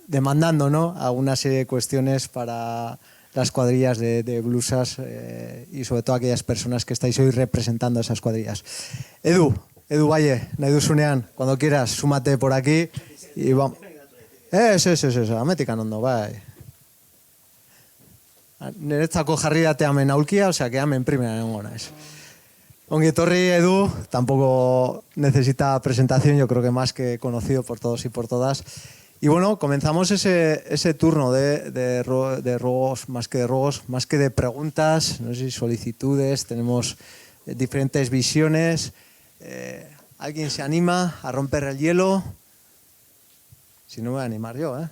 demandando, ¿no?, a una serie de cuestiones para las cuadrillas de blusas y sobre todo aquellas personas que estáis hoy representando esas cuadrillas. Edu Valle, Nahidu Zunean, cuando quieras, súmate por aquí y vamos. Ametika nondo, bai. Niretzako jarri dateamen aulkia, o sea que amen primera nengo naiz. Ongi etorri, Edu, tampoco necesita presentación, yo creo que más que conocido por todos y por todas. Y bueno, comenzamos ese turno de ruegos, más que de preguntas, no sé si solicitudes, tenemos diferentes visiones. ¿Alguien se anima a romper el hielo? Si no, me voy a animar yo, ¿eh?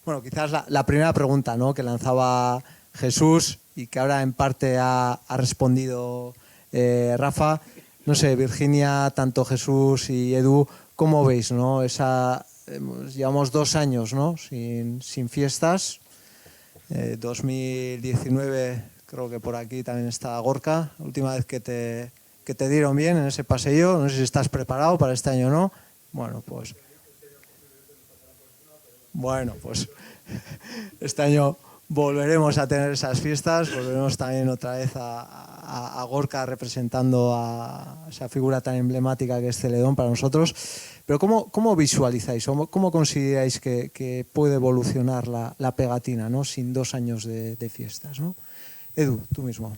Bueno, quizás la primera pregunta, ¿no?, que lanzaba Jesús y que ahora en parte ha respondido Rafa. No sé, Virginia, tanto Jesús y Edu, ¿cómo veis, no? Llevamos 2 años, ¿no?, sin fiestas. 2019, creo que por aquí también está Gorka. La última vez que te dieron bien en ese paseo. No sé si estás preparado para este año o no. Bueno, pues este año volveremos a tener esas fiestas, volveremos también otra vez a Gorka representando a esa figura tan emblemática que es Celedón para nosotros. Pero ¿cómo visualizáis, cómo consideráis que puede evolucionar la pegatina, ¿no?, sin 2 años de fiestas, ¿no? Edu, tú mismo.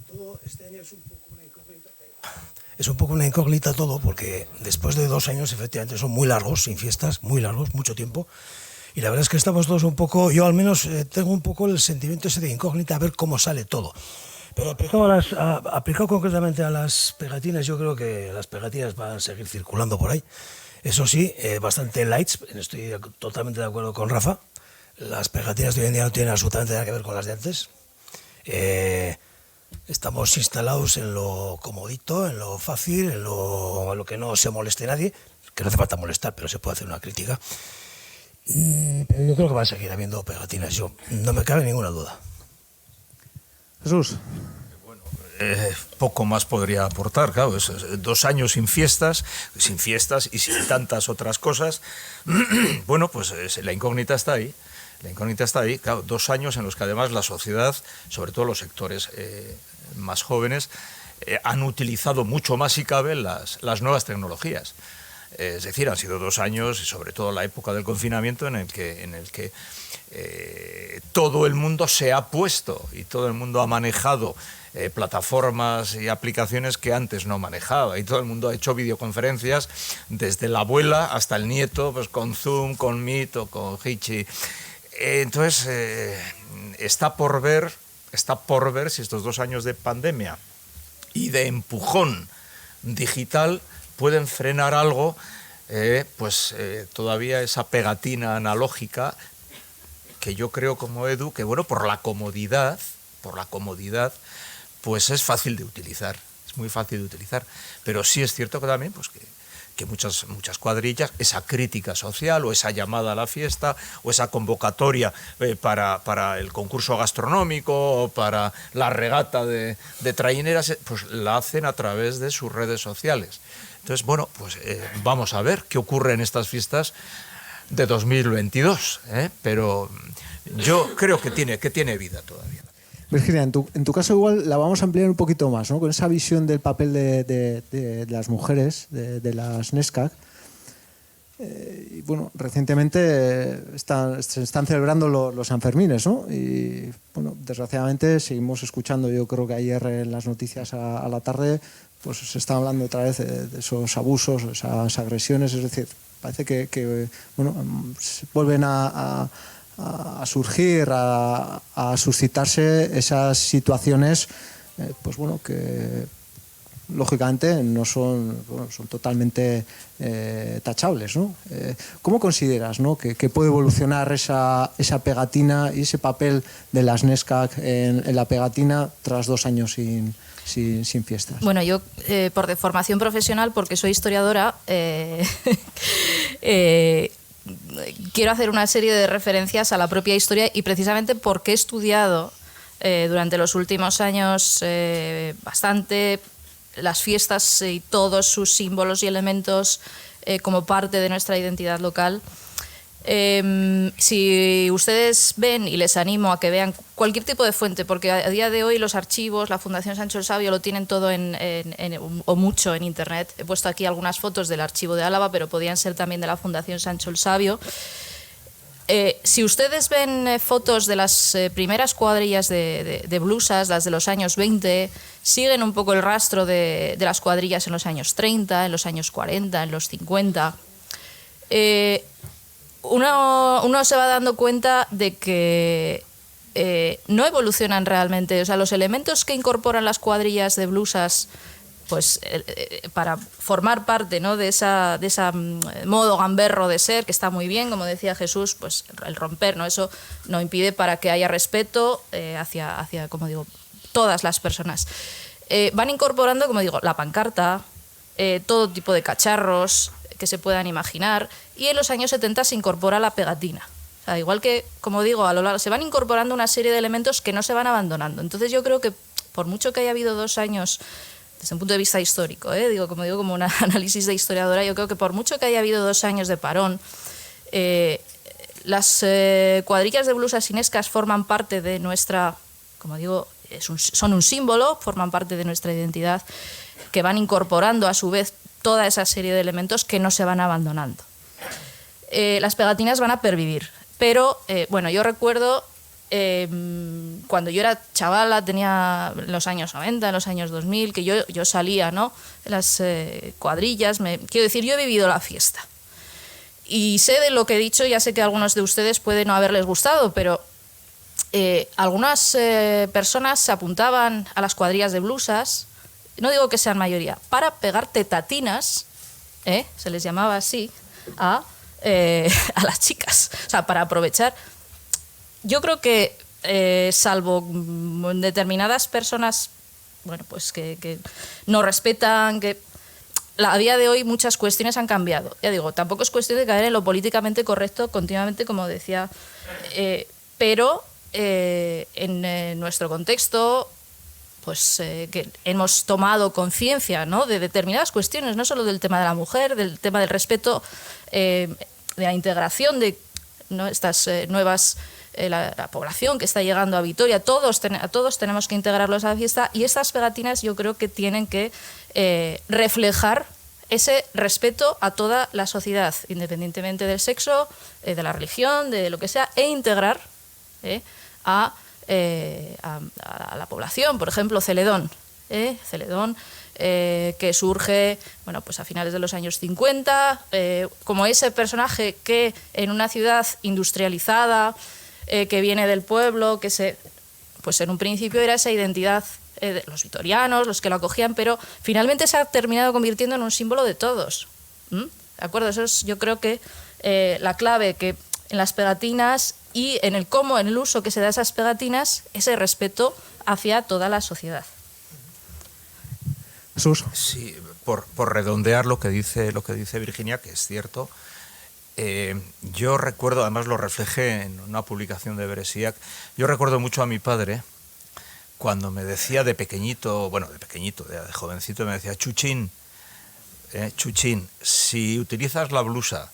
Todo este año es un poco una incógnita. Es un poco una incógnita todo, porque después de 2 años efectivamente son muy largos, sin fiestas, muy largos, mucho tiempo. Y la verdad es que estamos todos un poco, yo al menos tengo un poco el sentimiento ese de incógnita a ver cómo sale todo. Pero aplicado concretamente a las pegatinas, yo creo que las pegatinas van a seguir circulando por ahí. Eso sí, bastante lights, estoy totalmente de acuerdo con Rafa. Las pegatinas de hoy en día no tienen absolutamente nada que ver con las de antes. Estamos instalados en lo comodito, en lo fácil, en lo que no se moleste nadie, que no hace falta molestar, pero se puede hacer una crítica. Yo creo que va a seguir habiendo pegatinas, yo no me cabe ninguna duda. Jesús. Poco más podría aportar, claro, 2 años sin fiestas y sin tantas otras cosas. Bueno, pues la incógnita está ahí. La incógnita está ahí, claro, 2 años en los que además la sociedad, sobre todo los sectores más jóvenes, han utilizado mucho más si cabe las nuevas tecnologías. Es decir, han sido 2 años, y sobre todo la época del confinamiento, en el que todo el mundo se ha puesto y todo el mundo ha manejado plataformas y aplicaciones que antes no manejaba, y todo el mundo ha hecho videoconferencias desde la abuela hasta el nieto, pues con Zoom, con Meet o con Hitchi. Entonces, está por ver si estos 2 años de pandemia y de empujón digital pueden frenar algo, todavía esa pegatina analógica que yo creo como Edu, que bueno, por la comodidad, pues es fácil de utilizar, es muy fácil de utilizar, pero sí es cierto que también pues que muchas cuadrillas, esa crítica social o esa llamada a la fiesta o esa convocatoria para el concurso gastronómico o para la regata de traineras, pues la hacen a través de sus redes sociales. Entonces, bueno, pues vamos a ver qué ocurre en estas fiestas de 2022, pero yo creo que tiene vida todavía. Virginia, en tu caso igual la vamos a ampliar un poquito más, ¿no? Con esa visión del papel de las mujeres, de las NESCAC. Y bueno, recientemente se están celebrando los Sanfermines, ¿no? Y bueno, desgraciadamente seguimos escuchando, yo creo que ayer en las noticias a la tarde, pues se está hablando otra vez de esos abusos, esas agresiones, es decir, parece que bueno, vuelven a surgir, a suscitarse esas situaciones, pues bueno, que lógicamente no son totalmente tachables, ¿no? ¿Cómo consideras, ¿no? que puede evolucionar esa pegatina y ese papel de las NESCAC en la pegatina tras 2 años sin fiestas? Bueno, yo por formación profesional, porque soy historiadora, quiero hacer una serie de referencias a la propia historia, y precisamente porque he estudiado durante los últimos años bastante las fiestas y todos sus símbolos y elementos como parte de nuestra identidad local. Si ustedes ven, y les animo a que vean cualquier tipo de fuente, porque a día de hoy los archivos, la Fundación Sancho el Sabio lo tienen todo o mucho en internet. He puesto aquí algunas fotos del archivo de Álava, pero podían ser también de la Fundación Sancho el Sabio. Si ustedes ven fotos de las primeras cuadrillas de blusas, las de los años 20, siguen un poco el rastro de las cuadrillas en los años 30, en los años 40, en los 50. Uno se va dando cuenta de que no evolucionan realmente. O sea, los elementos que incorporan las cuadrillas de blusas, pues para formar parte, ¿no?, de esa modo gamberro de ser, que está muy bien, como decía Jesús, pues el romper, ¿no? Eso no impide para que haya respeto hacia, como digo, todas las personas. Van incorporando, como digo, la pancarta, todo tipo de cacharros que se puedan imaginar, y en los años 70 se incorpora la pegatina. O sea, igual que, como digo, a lo largo se van incorporando una serie de elementos que no se van abandonando. Entonces yo creo que por mucho que haya habido 2 años, desde un punto de vista histórico, como un análisis de historiadora, yo creo que por mucho que haya habido 2 años de parón, las cuadrillas de blusas inescas forman parte de nuestra, como digo, son un símbolo, forman parte de nuestra identidad, que van incorporando a su vez toda esa serie de elementos que no se van abandonando. Las pegatinas van a pervivir, pero bueno, yo recuerdo cuando yo era chavala, tenía en los años 90, en los años 2000, que yo salía, ¿no?, en las cuadrillas, quiero decir, yo he vivido la fiesta. Y sé de lo que he dicho, ya sé que a algunos de ustedes puede no haberles gustado, pero algunas personas se apuntaban a las cuadrillas de blusas, no digo que sean mayoría, para pegar tetatinas, se les llamaba así, a las chicas, o sea, para aprovechar. Yo creo que, salvo determinadas personas, bueno, pues que no respetan, que a día de hoy muchas cuestiones han cambiado. Ya digo, tampoco es cuestión de caer en lo políticamente correcto continuamente, como decía, pero en nuestro contexto, pues que hemos tomado conciencia, ¿no?, de determinadas cuestiones, no solo del tema de la mujer, del tema del respeto, de la integración de, ¿no?, estas nuevas, la población que está llegando a Vitoria, todos tenemos que integrarlos a la fiesta, y estas pegatinas yo creo que tienen que reflejar ese respeto a toda la sociedad, independientemente del sexo, de la religión, de lo que sea, e integrar a la población. Por ejemplo, Celedón, que surge, bueno, pues a finales de los años 50, como ese personaje que en una ciudad industrializada, que viene del pueblo, pues en un principio era esa identidad de los vitorianos, los que lo acogían, pero finalmente se ha terminado convirtiendo en un símbolo de todos. ¿De acuerdo? Eso es, yo creo que la clave, que en las pegatinas y en el cómo, en el uso que se da a esas pegatinas, ese respeto hacia toda la sociedad. Jesús. Sí, por redondear lo que dice Virginia, que es cierto. Yo recuerdo, además lo reflejé en una publicación de Beresiak, yo recuerdo mucho a mi padre cuando me decía de pequeñito, de jovencito, me decía: Chuchín, si utilizas la blusa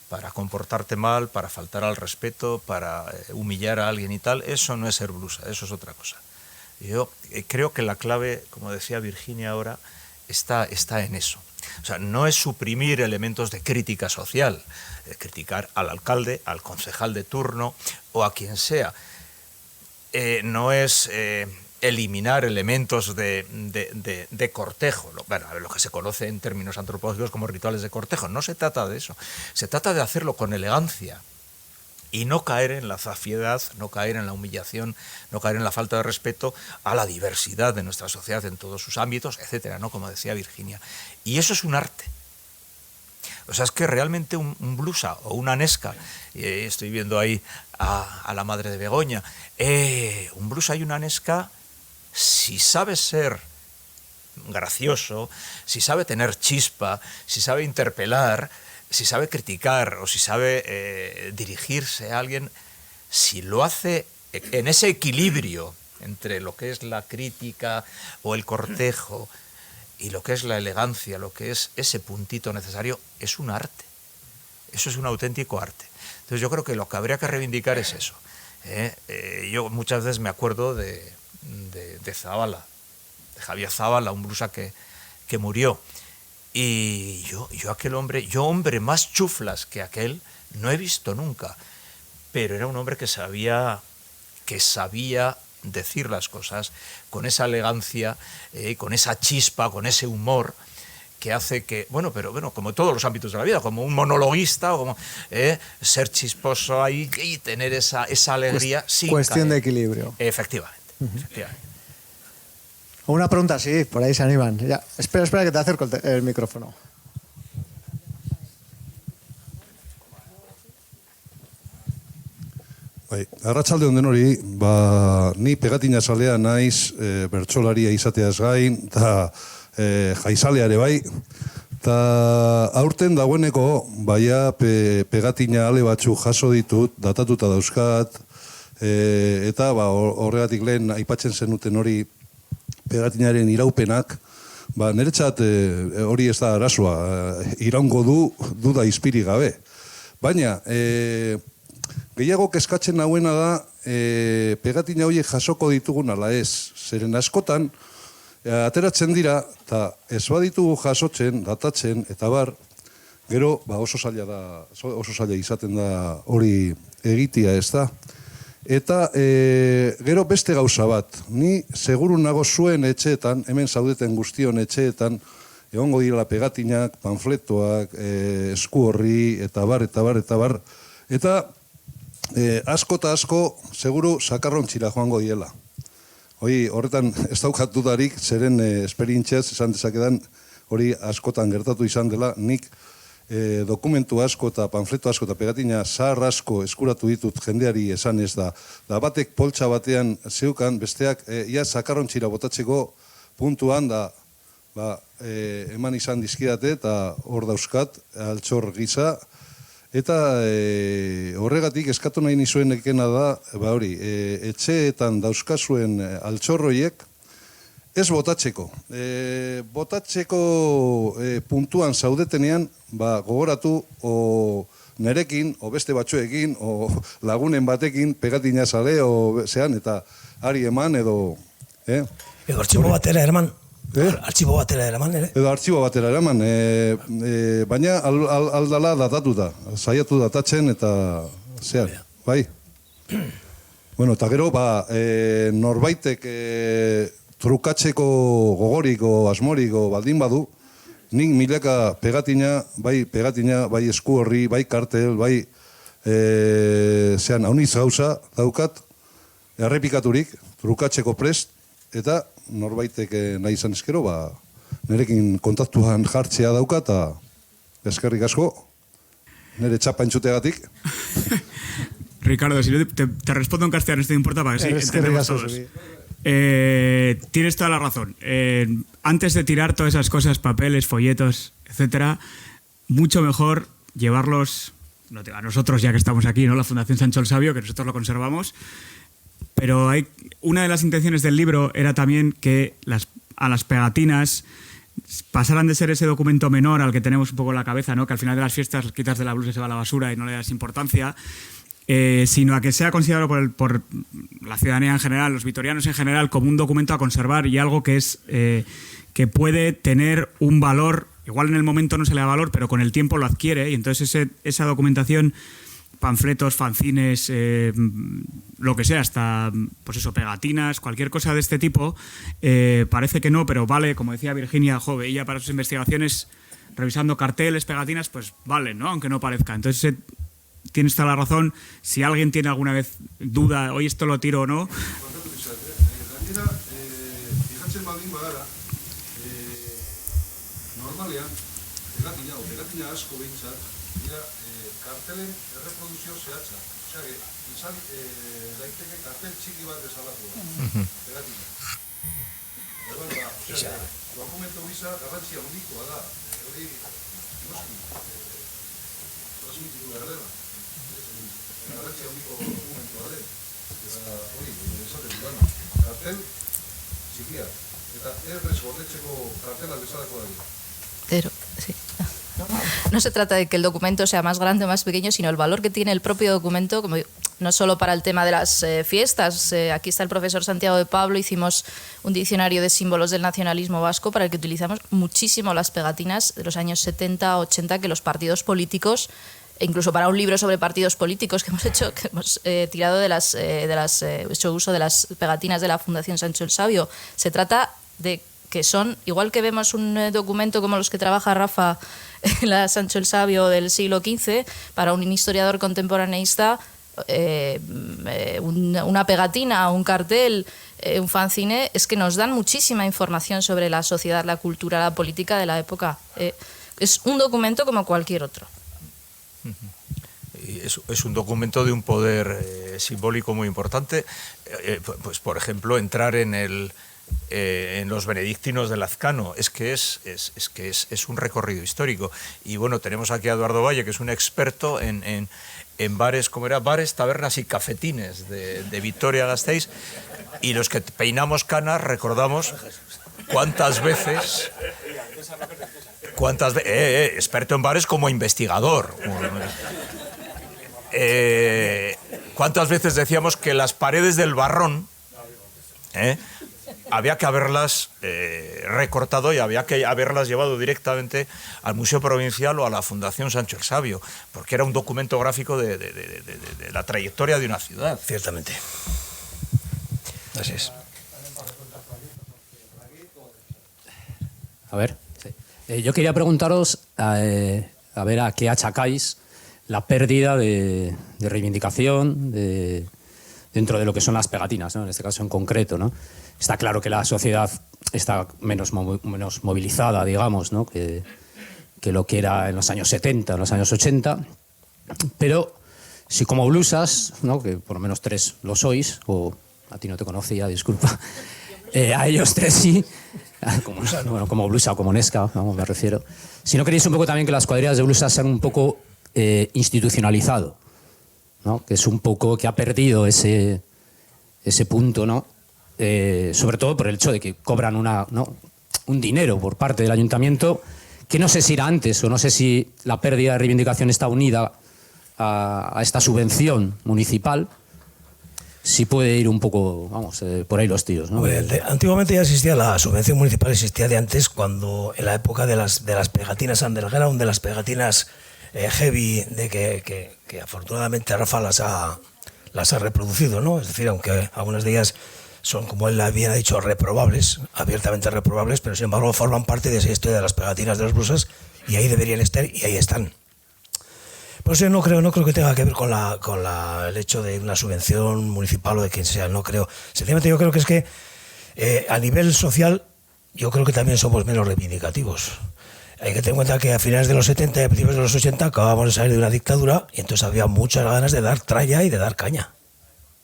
para comportarte mal, para faltar al respeto, para humillar a alguien y tal, eso no es ser blusa, eso es otra cosa. Yo creo que la clave, como decía Virginia ahora, está en eso. O sea, no es suprimir elementos de crítica social, criticar al alcalde, al concejal de turno o a quien sea. No es eliminar elementos de cortejo, lo que se conoce en términos antropológicos como rituales de cortejo. No se trata de eso. Se trata de hacerlo con elegancia y no caer en la zafiedad, no caer en la humillación, no caer en la falta de respeto a la diversidad de nuestra sociedad en todos sus ámbitos, etcétera, ¿no?, como decía Virginia. Y eso es un arte. O sea, es que realmente un blusa o una nesca, estoy viendo ahí a la madre de Begoña, un blusa y una nesca, si sabe ser gracioso, si sabe tener chispa, si sabe interpelar, si sabe criticar o si sabe dirigirse a alguien, si lo hace en ese equilibrio entre lo que es la crítica o el cortejo y lo que es la elegancia, lo que es ese puntito necesario, es un arte. Eso es un auténtico arte. Entonces yo creo que lo que habría que reivindicar es eso. Yo muchas veces me acuerdo de Zabala, de Javier Zabala, un blusa que murió. Y yo aquel hombre, hombre más chuflas que aquel, no he visto nunca. Pero era un hombre que sabía decir las cosas con esa elegancia, con esa chispa, con ese humor que hace que, pero como en todos los ámbitos de la vida, como un monologuista, o como ser chisposo ahí y tener esa alegría sin Cuestión caer. de equilibrio. Efectivamente, efectivamente. Una pregunta, sí, por ahí se animan. Ya. Espera que te acerco el micrófono. Arratsalde on denori, ni pegatina zalea naiz, bertsolaria izateaz gain, eta jaizalea ere bai. Ta aurten dagoeneko, baia pegatina ale batzu jaso ditut, datatuta dauzkat, eta horregatik lehen aipatzen zenuten hori pegatinaren iraupenak, niretzat hori ez da arazoa, iraungo duda izpiri gabe. Baina, gehiago kezkatzen nauena da, pegatina horiek jasoko ditugun ala ez. Zeren askotan, ateratzen dira, eta ez baditugu jasotzen, datatzen, eta gero oso zaila izaten da hori egitea, ez da. Eta gero beste gauza bat, ni seguru nago zuen etxeetan, hemen zaudeten guztion etxeetan, egongo dira pegatinak, panfletoak, esku horri, eta bar. Eta asko eta asko, seguru, sakarrontzira joango diela. Horretan ez daukat dudarik, zeren esperientziaz esan dezakedan, hori askotan gertatu izan dela, nik dokumentu asko eta panfleto asko eta pegatina zahar asko eskuratu ditut jendeari esan ez da. Da batek poltsa batean zeukan, besteak ia sakarrontzira botatzeko puntuan da eman izan dizkidate eta hor dauzkat altxor gisa. Eta horregatik eskatu nahi nizuen ekena da, etxeetan dauzkazuen altxorroiek, ez botatzeko. Botatzeko puntuan zaudetenean, gogoratu nerekin, o beste batzuekin, o lagunen batekin, pegatina sale, o zean, eta ari eman, edo... Edo artxibo batera eraman. Artxibo batera eraman, ere? Edo artxibo batera eraman. Baina aldala datatuta. Saiatu datatzen, eta zean, bai? Bueno, eta gero, norbaitek... trukatzeko gogoriko, asmoriko baldin badu, nik milaka pegatina, bai esku horri, bai kartel, bai hauniz gauza daukat, errepikaturik, trukatzeko prest, eta norbaitek nahi izan eskero, nerekin kontaktuan jartzea daukat, eta eskerrik asko, nire txapa entzuteagatik. Ricardo, si no te respondo en castellano, esto importa para que sí, entendemos todos. Tienes toda la razón. Antes de tirar todas esas cosas, papeles, folletos, etcétera, mucho mejor llevarlos, no a nosotros ya que estamos aquí, ¿no? La Fundación Sancho el Sabio, que nosotros lo conservamos, pero una de las intenciones del libro era también que a las pegatinas pasaran de ser ese documento menor al que tenemos un poco en la cabeza, ¿no? Que al final de las fiestas las quitas de la blusa y se va a la basura y no le das importancia. Sino a que sea considerado por la ciudadanía en general, los vitorianos en general, como un documento a conservar y algo que que puede tener un valor, igual en el momento no se le da valor, pero con el tiempo lo adquiere, y entonces esa documentación, panfletos, fanzines, lo que sea, hasta pues eso, pegatinas, cualquier cosa de este tipo, parece que no, pero vale, como decía Virginia, ella para sus investigaciones, revisando carteles, pegatinas, pues vale, ¿no? Aunque no parezca. Entonces tienes toda la razón. Si alguien tiene alguna vez duda, hoy esto lo tiro o no. Gainera, fijatzen baldin bagara, normalean, pegatina asko behintzat, dira kartelen erreproduzio zehatza. Osea, izan daiteke kartel txiki bat bezalatu da, pegatina. Osea, dokumento gisa garrantzia handikoa da. Hori, noski, transmititu behar dela. Garrantzia handiko dokumentua den. Eta hori, esaten dudana, kartel txikia. Eta errez gordetzeko kartela bezalako da. Pero, sí. No se trata de que el documento sea más grande o más pequeño, sino el valor que tiene el propio documento, como no solo para el tema de las fiestas. Aquí está el profesor Santiago de Pablo, hicimos un diccionario de símbolos del nacionalismo vasco para el que utilizamos muchísimo las pegatinas de los años 70, 80, que los partidos políticos, e incluso para un libro sobre partidos políticos que hemos hecho, que hemos tirado hecho uso de las pegatinas de la Fundación Sancho el Sabio. Se trata de que son, igual que vemos un documento como los que trabaja Rafa en la Sancho el Sabio del siglo XV, para un historiador contemporaneista, una pegatina, un cartel, un fanzine, es que nos dan muchísima información sobre la sociedad, la cultura, la política de la época. Es un documento como cualquier otro. Es un documento de un poder simbólico muy importante. Pues, por ejemplo, entrar en los benedictinos de Lazcano es un recorrido histórico. Y bueno, tenemos aquí a Eduardo Valle, que es un experto en bares, ¿cómo era? Bares, tabernas y cafetines de Vitoria-Gasteiz, y los que peinamos canas recordamos cuántas veces experto en bares como investigador. ¿Cuántas veces decíamos que las paredes del Barrón había que haberlas recortado y había que haberlas llevado directamente al Museo Provincial o a la Fundación Sancho el Sabio, porque era un documento gráfico de la trayectoria de una ciudad? Ciertamente. Así es. A ver. Sí. Yo quería preguntaros a ver a qué achacáis la pérdida de reivindicación dentro de lo que son las pegatinas, ¿no? En este caso en concreto, ¿no? Está claro que la sociedad está menos movilizada, digamos, ¿no? que lo que era en los años 70, en los años 80, pero si como blusas, ¿no? Que por lo menos 3 lo sois, o a ti no te conocía, disculpa, a ellos 3 sí, como blusa o como Nesca, vamos, me refiero. Si no queréis un poco también que las cuadrillas de blusas sean un poco institucionalizado, ¿no? Que es un poco que ha perdido ese punto, ¿no? Sobre todo por el hecho de que cobran un dinero por parte del ayuntamiento, que no sé si era antes o no sé si la pérdida de reivindicación está unida a esta subvención municipal, si puede ir un poco, vamos, por ahí los tiros, ¿no? Antiguamente ya existía la subvención municipal, existía de antes, cuando en la época de las pegatinas underground, de las pegatinas heavy, de que afortunadamente Rafa las ha reproducido, ¿no? Es decir, aunque algunas de ellas son, como él había dicho, reprobables, abiertamente reprobables, pero sin embargo forman parte de esa historia de las pegatinas de las blusas y ahí deberían estar y ahí están. Por eso no creo que tenga que ver con el hecho de una subvención municipal o de quien sea, no creo. Sencillamente yo creo que es que a nivel social yo creo que también somos menos reivindicativos. Hay que tener en cuenta que a finales de los 70 y a principios de los 80 acabábamos de salir de una dictadura y entonces había muchas ganas de dar tralla y de dar caña.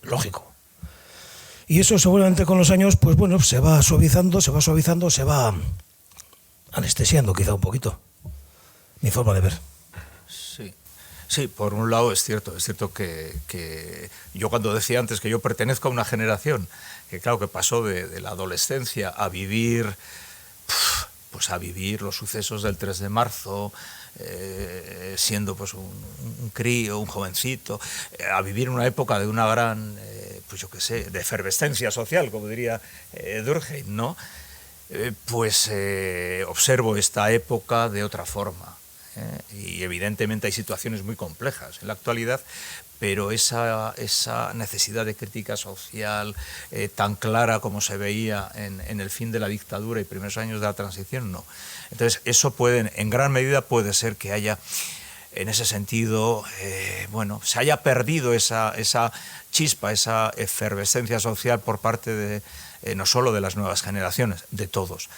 Lógico. Y eso seguramente con los años, pues bueno, se va suavizando, se va anestesiando quizá un poquito. Mi forma de ver. Sí, por un lado es cierto que yo cuando decía antes que yo pertenezco a una generación que claro que pasó de la adolescencia a vivir pues a vivir los sucesos del 3 de marzo, siendo pues un crío, un jovencito, a vivir una época de una gran, pues yo qué sé, de efervescencia social, como diría Durkheim, ¿no? Pues observo esta época de otra forma. Y evidentemente hay situaciones muy complejas en la actualidad, pero esa necesidad de crítica social tan clara como se veía en el fin de la dictadura y primeros años de la transición, no. Entonces eso en gran medida puede ser que haya, en ese sentido, se haya perdido esa chispa, esa efervescencia social por parte de no solo de las nuevas generaciones, de todos.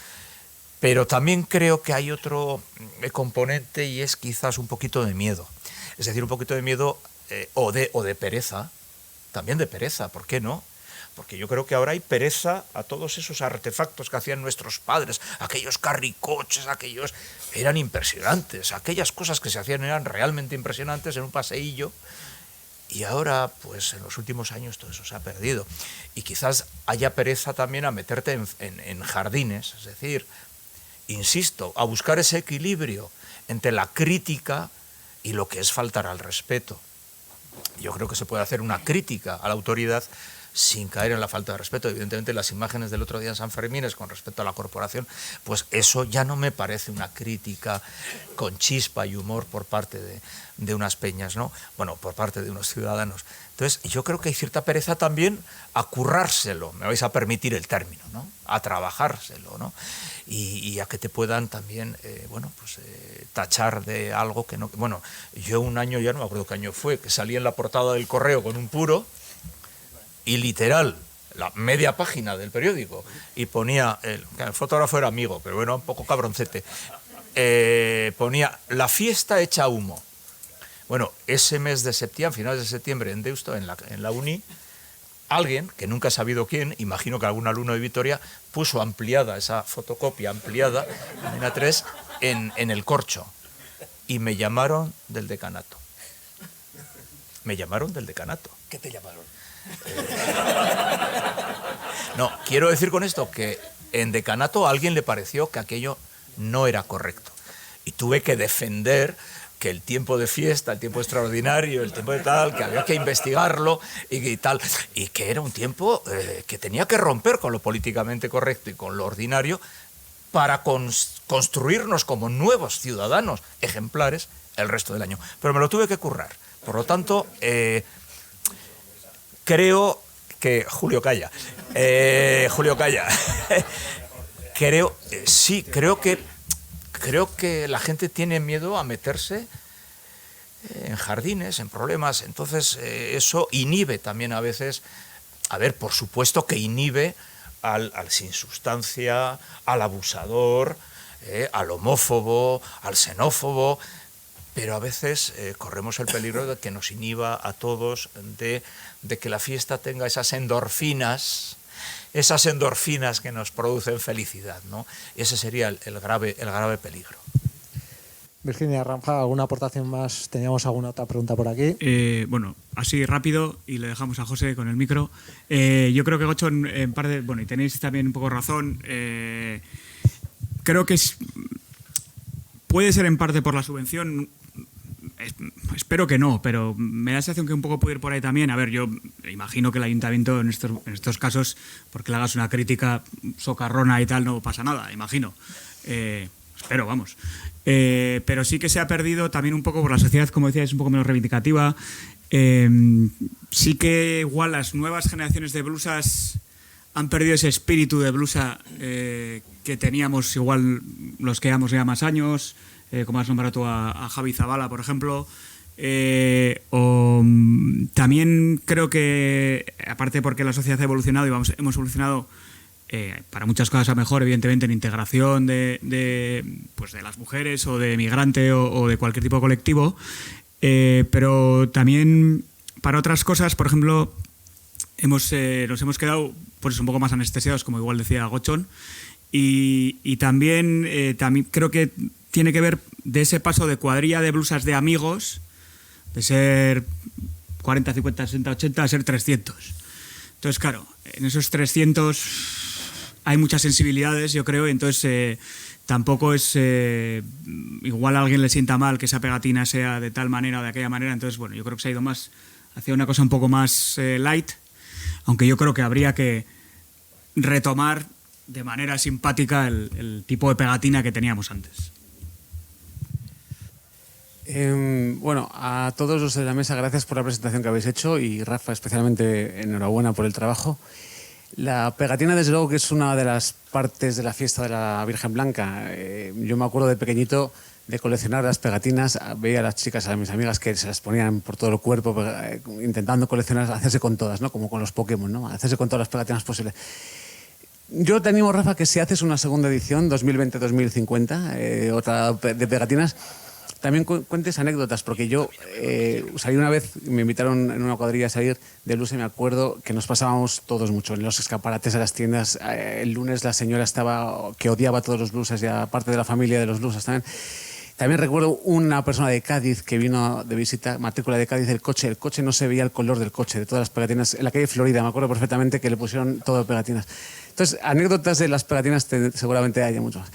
Pero también creo que hay otro componente y es quizás un poquito de miedo. Es decir, un poquito de miedo o de pereza, también de pereza, ¿por qué no? Porque yo creo que ahora hay pereza a todos esos artefactos que hacían nuestros padres, aquellos carricoches, eran impresionantes, aquellas cosas que se hacían eran realmente impresionantes en un paseillo. Y ahora, pues en los últimos años todo eso se ha perdido. Y quizás haya pereza también a meterte en jardines, es decir, insisto, a buscar ese equilibrio entre la crítica y lo que es faltar al respeto. Yo creo que se puede hacer una crítica a la autoridad sin caer en la falta de respeto. Evidentemente las imágenes del otro día en San Fermín con respecto a la corporación, pues eso ya no me parece una crítica con chispa y humor por parte de unas peñas, ¿no? Bueno, por parte de unos ciudadanos. Entonces yo creo que hay cierta pereza también a currárselo, me vais a permitir el término, ¿no? A trabajárselo, ¿no? Y a que te puedan también, tachar de algo que no... Bueno, yo un año, ya no me acuerdo qué año fue, que salí en la portada del Correo con un puro y literal, la media página del periódico, y ponía, el fotógrafo era amigo, pero bueno, un poco cabroncete, ponía la fiesta hecha humo. Bueno, ese mes de septiembre, finales de septiembre, en Deusto, en la Uni, alguien, que nunca he sabido quién, imagino que algún alumno de Vitoria, puso ampliada, esa fotocopia ampliada, en A3, en el corcho. Y me llamaron del decanato. Me llamaron del decanato. ¿Qué te llamaron? No, quiero decir con esto que en decanato a alguien le pareció que aquello no era correcto. Y tuve que defender que el tiempo de fiesta, el tiempo extraordinario, el tiempo de tal, que había que investigarlo y tal, y que era un tiempo que tenía que romper con lo políticamente correcto y con lo ordinario para construirnos como nuevos ciudadanos ejemplares el resto del año. Pero me lo tuve que currar. Por lo tanto, creo que... Julio, calla. Julio, calla. Creo creo que la gente tiene miedo a meterse en jardines, en problemas. Entonces eso inhibe también a veces, por supuesto que inhibe al sin sustancia, al abusador, al homófobo, al xenófobo, pero a veces corremos el peligro de que nos inhiba a todos de que la fiesta tenga esas endorfinas que nos producen felicidad, ¿no? Ese sería el grave peligro. Virginia, Rafa, ¿alguna aportación más? ¿Teníamos alguna otra pregunta por aquí? Bueno, así rápido, y le dejamos a José con el micro. Yo creo que Gocho, en parte, bueno, y tenéis también un poco razón, creo que puede ser en parte por la subvención, espero que no, pero me da la sensación que un poco puede ir por ahí también. A ver, yo imagino que el ayuntamiento en estos casos, porque le hagas una crítica socarrona y tal, no pasa nada, imagino. Espero, vamos. Pero sí que se ha perdido también un poco por la sociedad, como decía, es un poco menos reivindicativa. Sí que igual las nuevas generaciones de blusas han perdido ese espíritu de blusa que teníamos igual los que llevamos ya más años, como has nombrado tú a Javi Zabala, por ejemplo. También creo que, aparte porque la sociedad ha evolucionado y hemos evolucionado para muchas cosas a mejor, evidentemente, en integración de las mujeres o de migrante o de cualquier tipo de colectivo, pero también para otras cosas, por ejemplo, nos hemos quedado pues un poco más anestesiados, como igual decía Gochón, y también creo que tiene que ver de ese paso de cuadrilla de blusas de amigos, de ser 40, 50, 60, 80, a ser 300. Entonces, claro, en esos 300 hay muchas sensibilidades, yo creo, y entonces tampoco es igual a alguien le sienta mal que esa pegatina sea de tal manera o de aquella manera. Entonces, bueno, yo creo que se ha ido más hacia una cosa un poco más light, aunque yo creo que habría que retomar de manera simpática el tipo de pegatina que teníamos antes. Bueno, a todos los de la mesa, gracias por la presentación que habéis hecho, y Rafa, especialmente, enhorabuena por el trabajo. La pegatina, desde luego, que es una de las partes de la fiesta de la Virgen Blanca. Yo me acuerdo de pequeñito de coleccionar las pegatinas. Veía a las chicas, a mis amigas, que se las ponían por todo el cuerpo, intentando coleccionar, hacerse con todas, ¿no? Como con los Pokémon, ¿no? Hacerse con todas las pegatinas posibles. Yo te animo, Rafa, que si haces una segunda edición, 2020-2050, otra de pegatinas, también cuentes anécdotas, porque yo salí una vez, me invitaron en una cuadrilla a salir de blusa, y me acuerdo que nos pasábamos todos mucho en los escaparates de las tiendas. El lunes la señora estaba que odiaba a todos los blusas, y aparte de la familia de los blusas también. También recuerdo una persona de Cádiz que vino de visita, matrícula de Cádiz, el coche no se veía el color del coche, de todas las pegatinas, en la calle Florida, me acuerdo perfectamente que le pusieron todo de pegatinas. Entonces, anécdotas de las pegatinas seguramente hay mucho más.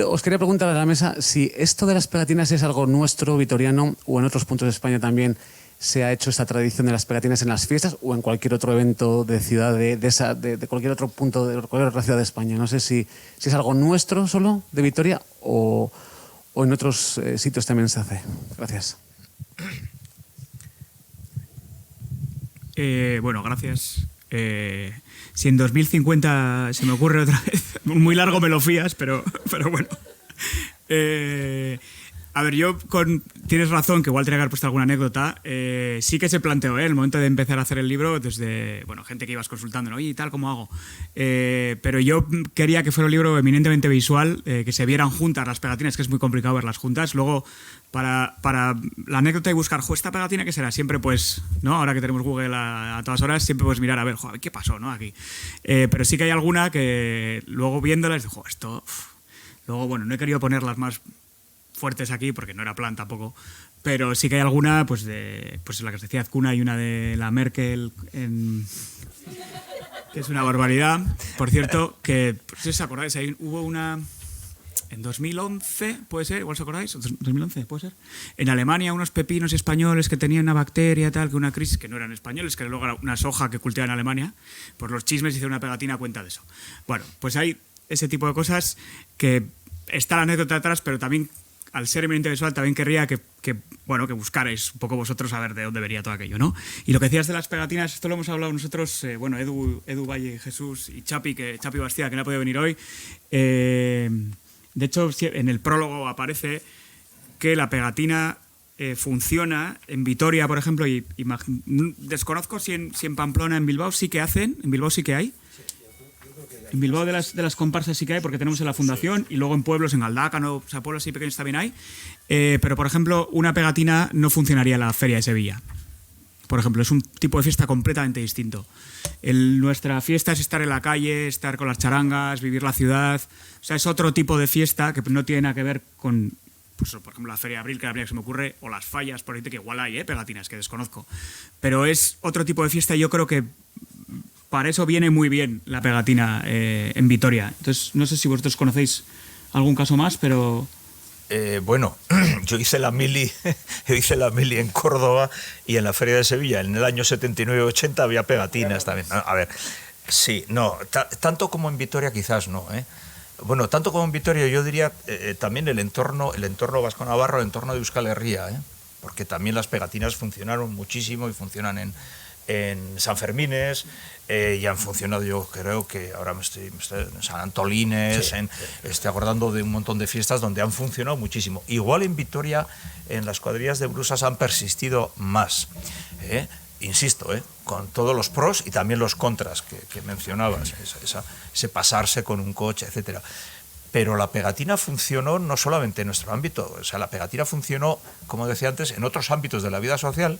Os quería preguntar a la mesa si esto de las pegatinas es algo nuestro, vitoriano, o en otros puntos de España también se ha hecho esta tradición de las pegatinas en las fiestas, o en cualquier otro evento de ciudad, de cualquier otro punto, de cualquier otra ciudad de España. No sé si es algo nuestro solo, de Vitoria, o en otros sitios también se hace. Gracias. Bueno, gracias. Si en 2050 se me ocurre otra vez, muy largo me lo fías, pero bueno. A ver, tienes razón, que igual tenía que haber puesto alguna anécdota. Sí que se planteó el momento de empezar a hacer el libro, desde gente que ibas consultando, ¿no? Oye, ¿y tal cómo hago? Pero yo quería que fuera un libro eminentemente visual, que se vieran juntas las pegatinas, que es muy complicado verlas juntas. Luego, para la anécdota y buscar, esta pegatina, ¿qué será? Siempre, pues, ¿no? Ahora que tenemos Google a todas horas, siempre puedes mirar, a ver, ¿qué pasó, no? Aquí. Pero sí que hay alguna que luego viéndolas, digo, esto... Luego, bueno, no he querido ponerlas más fuertes aquí porque no era plan tampoco, pero sí que hay alguna, pues la que os decía Azcuna, y una de la Merkel, que es una barbaridad. Por cierto, que si os acordáis, hubo una en 2011, puede ser, igual os acordáis, 2011 puede ser, en Alemania, unos pepinos españoles que tenían una bacteria tal, que una crisis, que no eran españoles, que luego era una soja que cultivan en Alemania. Por los chismes hice una pegatina a cuenta de eso. Bueno, pues hay ese tipo de cosas que está la anécdota atrás, pero también, al ser eminente visual, también querría que buscarais un poco vosotros a ver de dónde vería todo aquello, ¿no? Y lo que decías de las pegatinas, esto lo hemos hablado nosotros, Edu Valle, Jesús y Chapi Bastía, que no ha podido venir hoy. De hecho, en el prólogo aparece que la pegatina funciona en Vitoria, por ejemplo, y desconozco si en Pamplona, en Bilbao sí que hacen, en Bilbao sí que hay. En Bilbao de las comparsas sí que hay, porque tenemos en la fundación, y luego en pueblos, en Galdácano, o sea, pueblos así pequeños también hay. Pero, por ejemplo, una pegatina no funcionaría en la Feria de Sevilla. Por ejemplo, es un tipo de fiesta completamente distinto. Nuestra fiesta es estar en la calle, estar con las charangas, vivir la ciudad. O sea, es otro tipo de fiesta que no tiene nada que ver con, pues, por ejemplo, la Feria de Abril, que es la primera que se me ocurre, o las fallas, por ahí, que igual hay pegatinas, que desconozco. Pero es otro tipo de fiesta y yo creo que para eso viene muy bien la pegatina en Vitoria. Entonces, no sé si vosotros conocéis algún caso más, pero... Bueno, yo hice la mili en Córdoba y en la Feria de Sevilla. En el año 79-80 había pegatinas también. A ver, sí, no, tanto como en Vitoria quizás no, ¿eh? Bueno, tanto como en Vitoria yo diría también el entorno vasco-navarro, el entorno de Euskal Herria, ¿eh? Porque también las pegatinas funcionaron muchísimo y funcionan en San Fermines, y han funcionado, yo creo que ahora me estoy en San Antolines, sí, estoy acordando de un montón de fiestas donde han funcionado muchísimo. Igual en Vitoria, en las cuadrillas de brusas han persistido más, insisto, con todos los pros y también los contras que mencionabas, ese pasarse con un coche, etcétera. Pero la pegatina funcionó no solamente en nuestro ámbito, o sea, la pegatina funcionó, como decía antes, en otros ámbitos de la vida social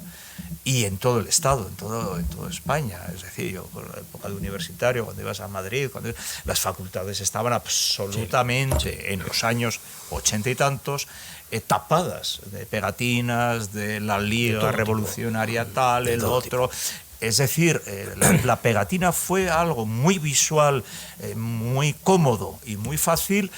y en todo el Estado, en toda España. Es decir, yo en la época de universitario, cuando ibas a Madrid, las facultades estaban absolutamente, en los años 80 y tantos, tapadas de pegatinas, de la Liga Revolucionaria tal, el otro... Es decir, la pegatina fue algo muy visual, muy cómodo y muy fácil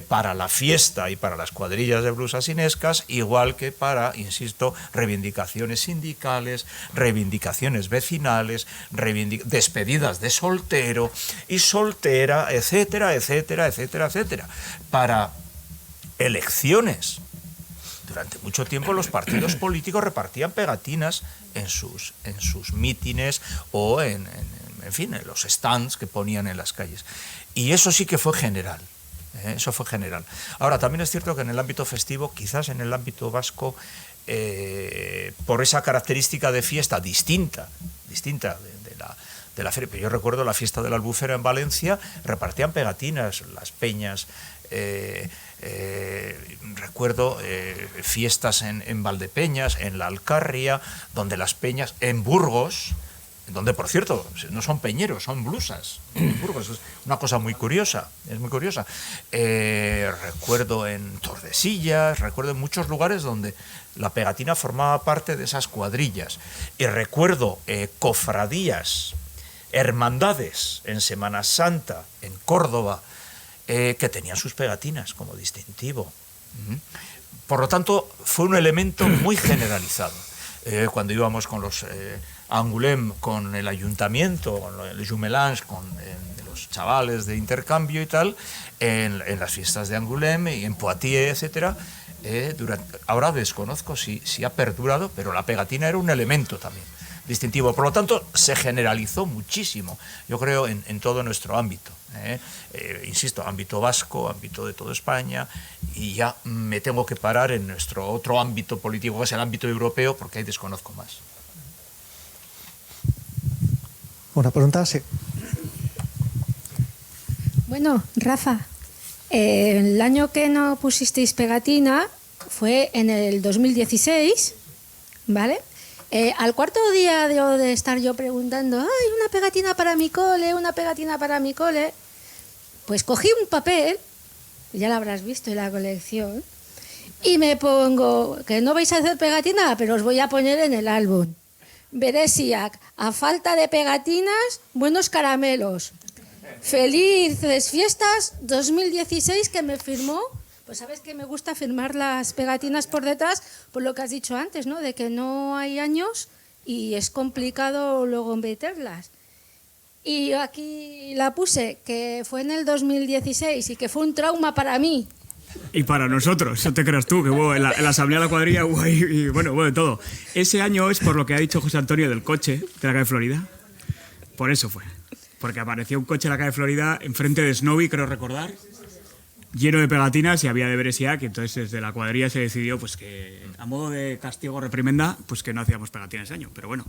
para la fiesta y para las cuadrillas de brusas inescas, igual que para, insisto, reivindicaciones sindicales, reivindicaciones vecinales, despedidas de soltero y soltera, etcétera, etcétera, etcétera, etcétera. Para elecciones. Durante mucho tiempo los partidos políticos repartían pegatinas en sus mítines o en los stands que ponían en las calles. Y eso sí que fue general. Eso fue general. Ahora, también es cierto que en el ámbito festivo, quizás en el ámbito vasco, por esa característica de fiesta distinta de la feria. Pero yo recuerdo la fiesta de la Albufera en Valencia, repartían pegatinas, las peñas. Recuerdo fiestas en Valdepeñas, en la Alcarria, donde las peñas, en Burgos, donde, por cierto, no son peñeros, son blusas. En Burgos es una cosa muy curiosa, es muy curiosa. Recuerdo en Tordesillas, recuerdo en muchos lugares donde la pegatina formaba parte de esas cuadrillas. Y recuerdo cofradías, hermandades en Semana Santa, en Córdoba, que tenían sus pegatinas como distintivo. Por lo tanto, fue un elemento muy generalizado. Cuando íbamos con los Angoulême, con el ayuntamiento, con el Jumelange, con los chavales de intercambio y tal, en las fiestas de Angoulême y en Poitiers, etcétera, ahora desconozco si ha perdurado, pero la pegatina era un elemento también distintivo. Por lo tanto, se generalizó muchísimo, yo creo, en todo nuestro ámbito. Insisto, ámbito vasco, ámbito de toda España, y ya me tengo que parar en nuestro otro ámbito político, que es el ámbito europeo, porque ahí desconozco más. Una pregunta, sí. Bueno, Rafa, el año que no pusisteis pegatina fue en el 2016, ¿vale? Al cuarto día de estar yo preguntando, ¡ay, una pegatina para mi cole, una pegatina para mi cole! Pues cogí un papel, ya lo habrás visto en la colección, y me pongo, que no vais a hacer pegatina, pero os voy a poner en el álbum. Beresiak, a falta de pegatinas, buenos caramelos. Felices fiestas 2016, que me firmó. Pues sabes que me gusta firmar las pegatinas por detrás, por lo que has dicho antes, ¿no? De que no hay años y es complicado luego meterlas. Y aquí la puse, que fue en el 2016 y que fue un trauma para mí. Y para nosotros, eso te creas tú, que hubo en la asamblea de la cuadrilla hubo ahí, y bueno, de todo. Ese año es por lo que ha dicho José Antonio del coche de la calle Florida. Por eso fue. Porque apareció un coche en la calle Florida enfrente de Snowy, creo recordar. lleno de pegatinas y había deberes ya, que entonces desde la cuadrilla se decidió pues que a modo de castigo reprimenda, pues que no hacíamos pegatinas ese año. Pero bueno,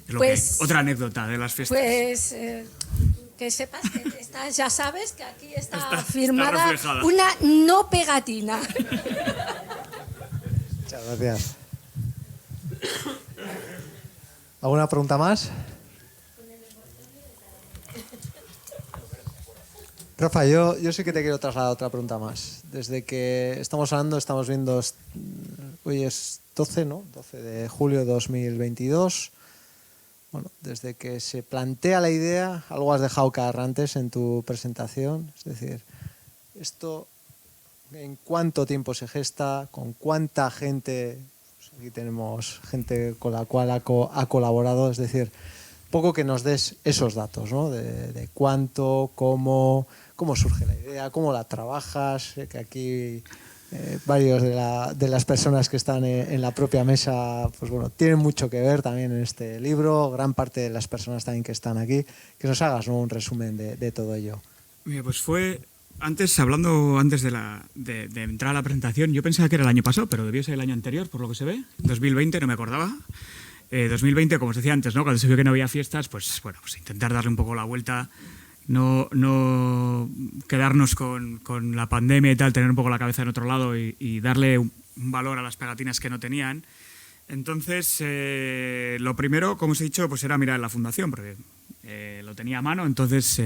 es lo Pues- que, otra anécdota de las fiestas. Pues que sepas que ya sabes que aquí está Está firmada reflejada. una no pegatina. Muchas gracias. ¿Alguna pregunta más? Rafa, yo sí que te quiero trasladar otra pregunta más. Desde que estamos hablando, estamos viendo, hoy es 12, ¿no? 12 de julio de 2022. Bueno, desde que se plantea la idea, algo has dejado caer antes en tu presentación. Es decir, esto, ¿en cuánto tiempo se gesta? ¿Con cuánta gente? Pues aquí tenemos gente con la cual ha colaborado. Es decir, poco que nos des esos datos, ¿no? De cuánto, cómo surge la idea, cómo la trabajas. Sé que aquí varios de las personas que están en la propia mesa, pues bueno, tienen mucho que ver también en este libro. Gran parte de las personas también que están aquí. Que nos hagas, ¿no?, un resumen de todo ello. Mira, pues fue hablando antes de entrar a la presentación, yo pensaba que era el año pasado, pero debió ser el año anterior, por lo que se ve. 2020, no me acordaba. 2020, como os decía antes, ¿no? Cuando se vio que no había fiestas, pues bueno, pues intentar darle un poco la vuelta, no quedarnos con la pandemia y tal, tener un poco la cabeza en otro lado y darle un valor a las pegatinas que no tenían. Entonces, lo primero, como os he dicho, pues era mirar en la fundación, porque lo tenía a mano. Entonces,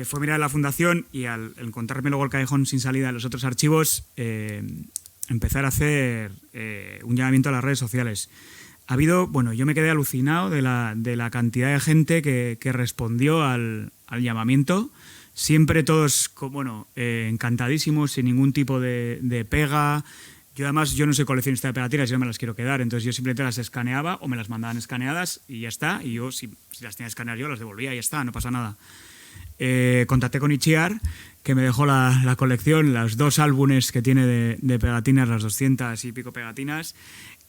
fue mirar en la fundación y al encontrarme luego el callejón sin salida en los otros archivos, empezar a hacer un llamamiento a las redes sociales. Ha habido, bueno, yo me quedé alucinado de la cantidad de gente que respondió al llamamiento. Siempre todos, bueno, encantadísimos, sin ningún tipo de pega. Yo además, yo no soy coleccionista de pegatinas, yo no me las quiero quedar, entonces yo simplemente las escaneaba o me las mandaban escaneadas y ya está. Y yo, si las tenía que escanear yo, las devolvía y ya está, no pasa nada. Contacté con Itziar, que me dejó la colección, los 2 álbumes que tiene de pegatinas, las 200 y pico pegatinas.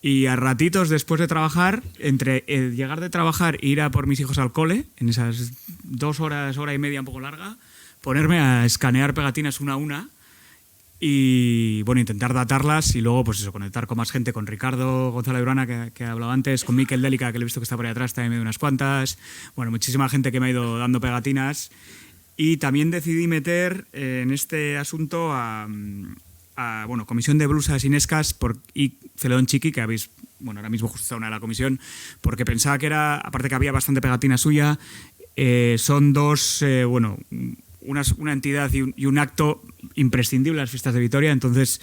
Y a ratitos, después de trabajar, entre llegar de trabajar e ir a por mis hijos al cole, en esas 2 horas, hora y media un poco larga, ponerme a escanear pegatinas una a una y, bueno, intentar datarlas y luego, pues eso, conectar con más gente, con Ricardo González Durana, que hablaba antes, con Miquel Délica, que le he visto que está por ahí atrás, también me dio unas cuantas. Bueno, muchísima gente que me ha ido dando pegatinas. Y también decidí meter en este asunto a Comisión de Blusas Inescas y Celedón Chiqui, que habéis, bueno, ahora mismo justo está una de la comisión, porque pensaba que era, aparte que había bastante pegatina suya, son dos, una entidad y un acto imprescindible en las fiestas de Vitoria, entonces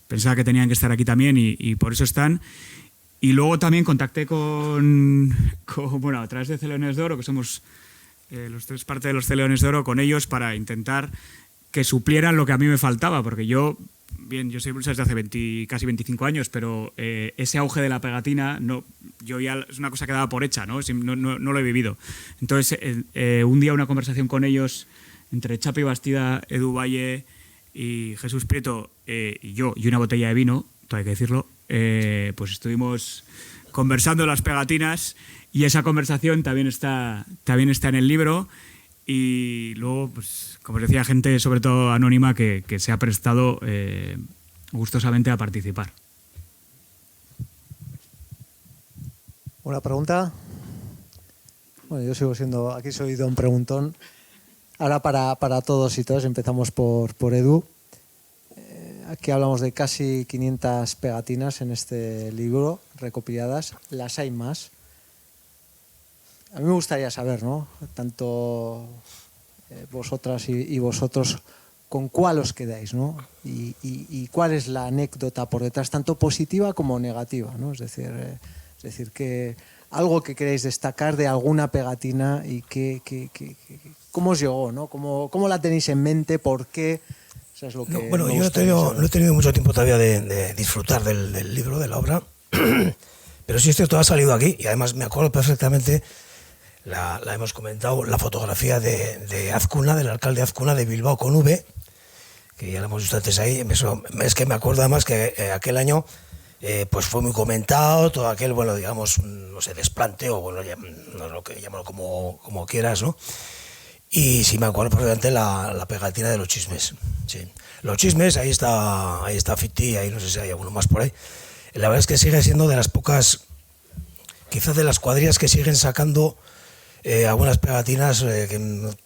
pensaba que tenían que estar aquí también y por eso están. Y luego también contacté con a través de Celeones de Oro, que somos los 3 parte de los Celeones de Oro, con ellos para intentar que suplieran lo que a mí me faltaba, porque yo soy blusa desde hace casi 25 años, pero ese auge de la pegatina, yo ya es una cosa que daba por hecha, ¿no? No lo he vivido. Entonces, un día una conversación con ellos, entre Chapi Bastida, Edu Valle y Jesús Prieto y yo, y una botella de vino, todo hay que decirlo, pues estuvimos conversando las pegatinas y esa conversación también está en el libro. Y luego, pues, como os decía, gente sobre todo anónima que se ha prestado gustosamente a participar. ¿Una pregunta? Bueno, yo sigo siendo, aquí soy don preguntón. Ahora para todos y todas, empezamos por Edu. Aquí hablamos de casi 500 pegatinas en este libro, recopiladas. Las hay más. A mí me gustaría saber, ¿no? Tanto vosotras y vosotros, ¿con cuál os quedáis, ¿no? Y cuál es la anécdota por detrás, tanto positiva como negativa, ¿no? Es decir, que algo que queréis destacar de alguna pegatina y cómo os llegó, ¿no? ¿Cómo la tenéis en mente? ¿Por qué? Eso es lo que bueno, yo no he tenido mucho tiempo todavía de disfrutar del libro, de la obra, pero sí es cierto, ha salido aquí y además me acuerdo perfectamente. La hemos comentado, la fotografía de Azcuna, del alcalde Azcuna de Bilbao con V, que ya la hemos visto antes ahí. Es que me acuerdo además que aquel año pues fue muy comentado, todo aquel, bueno, digamos, no sé, desplante o bueno, lo que llámalo como quieras, ¿no? Y sí me acuerdo perfectamente la pegatina de los chismes. Sí. Los chismes, ahí está Fiti, ahí no sé si hay alguno más por ahí. La verdad es que sigue siendo de las pocas, quizás de las cuadrillas que siguen sacando algunas pegatinas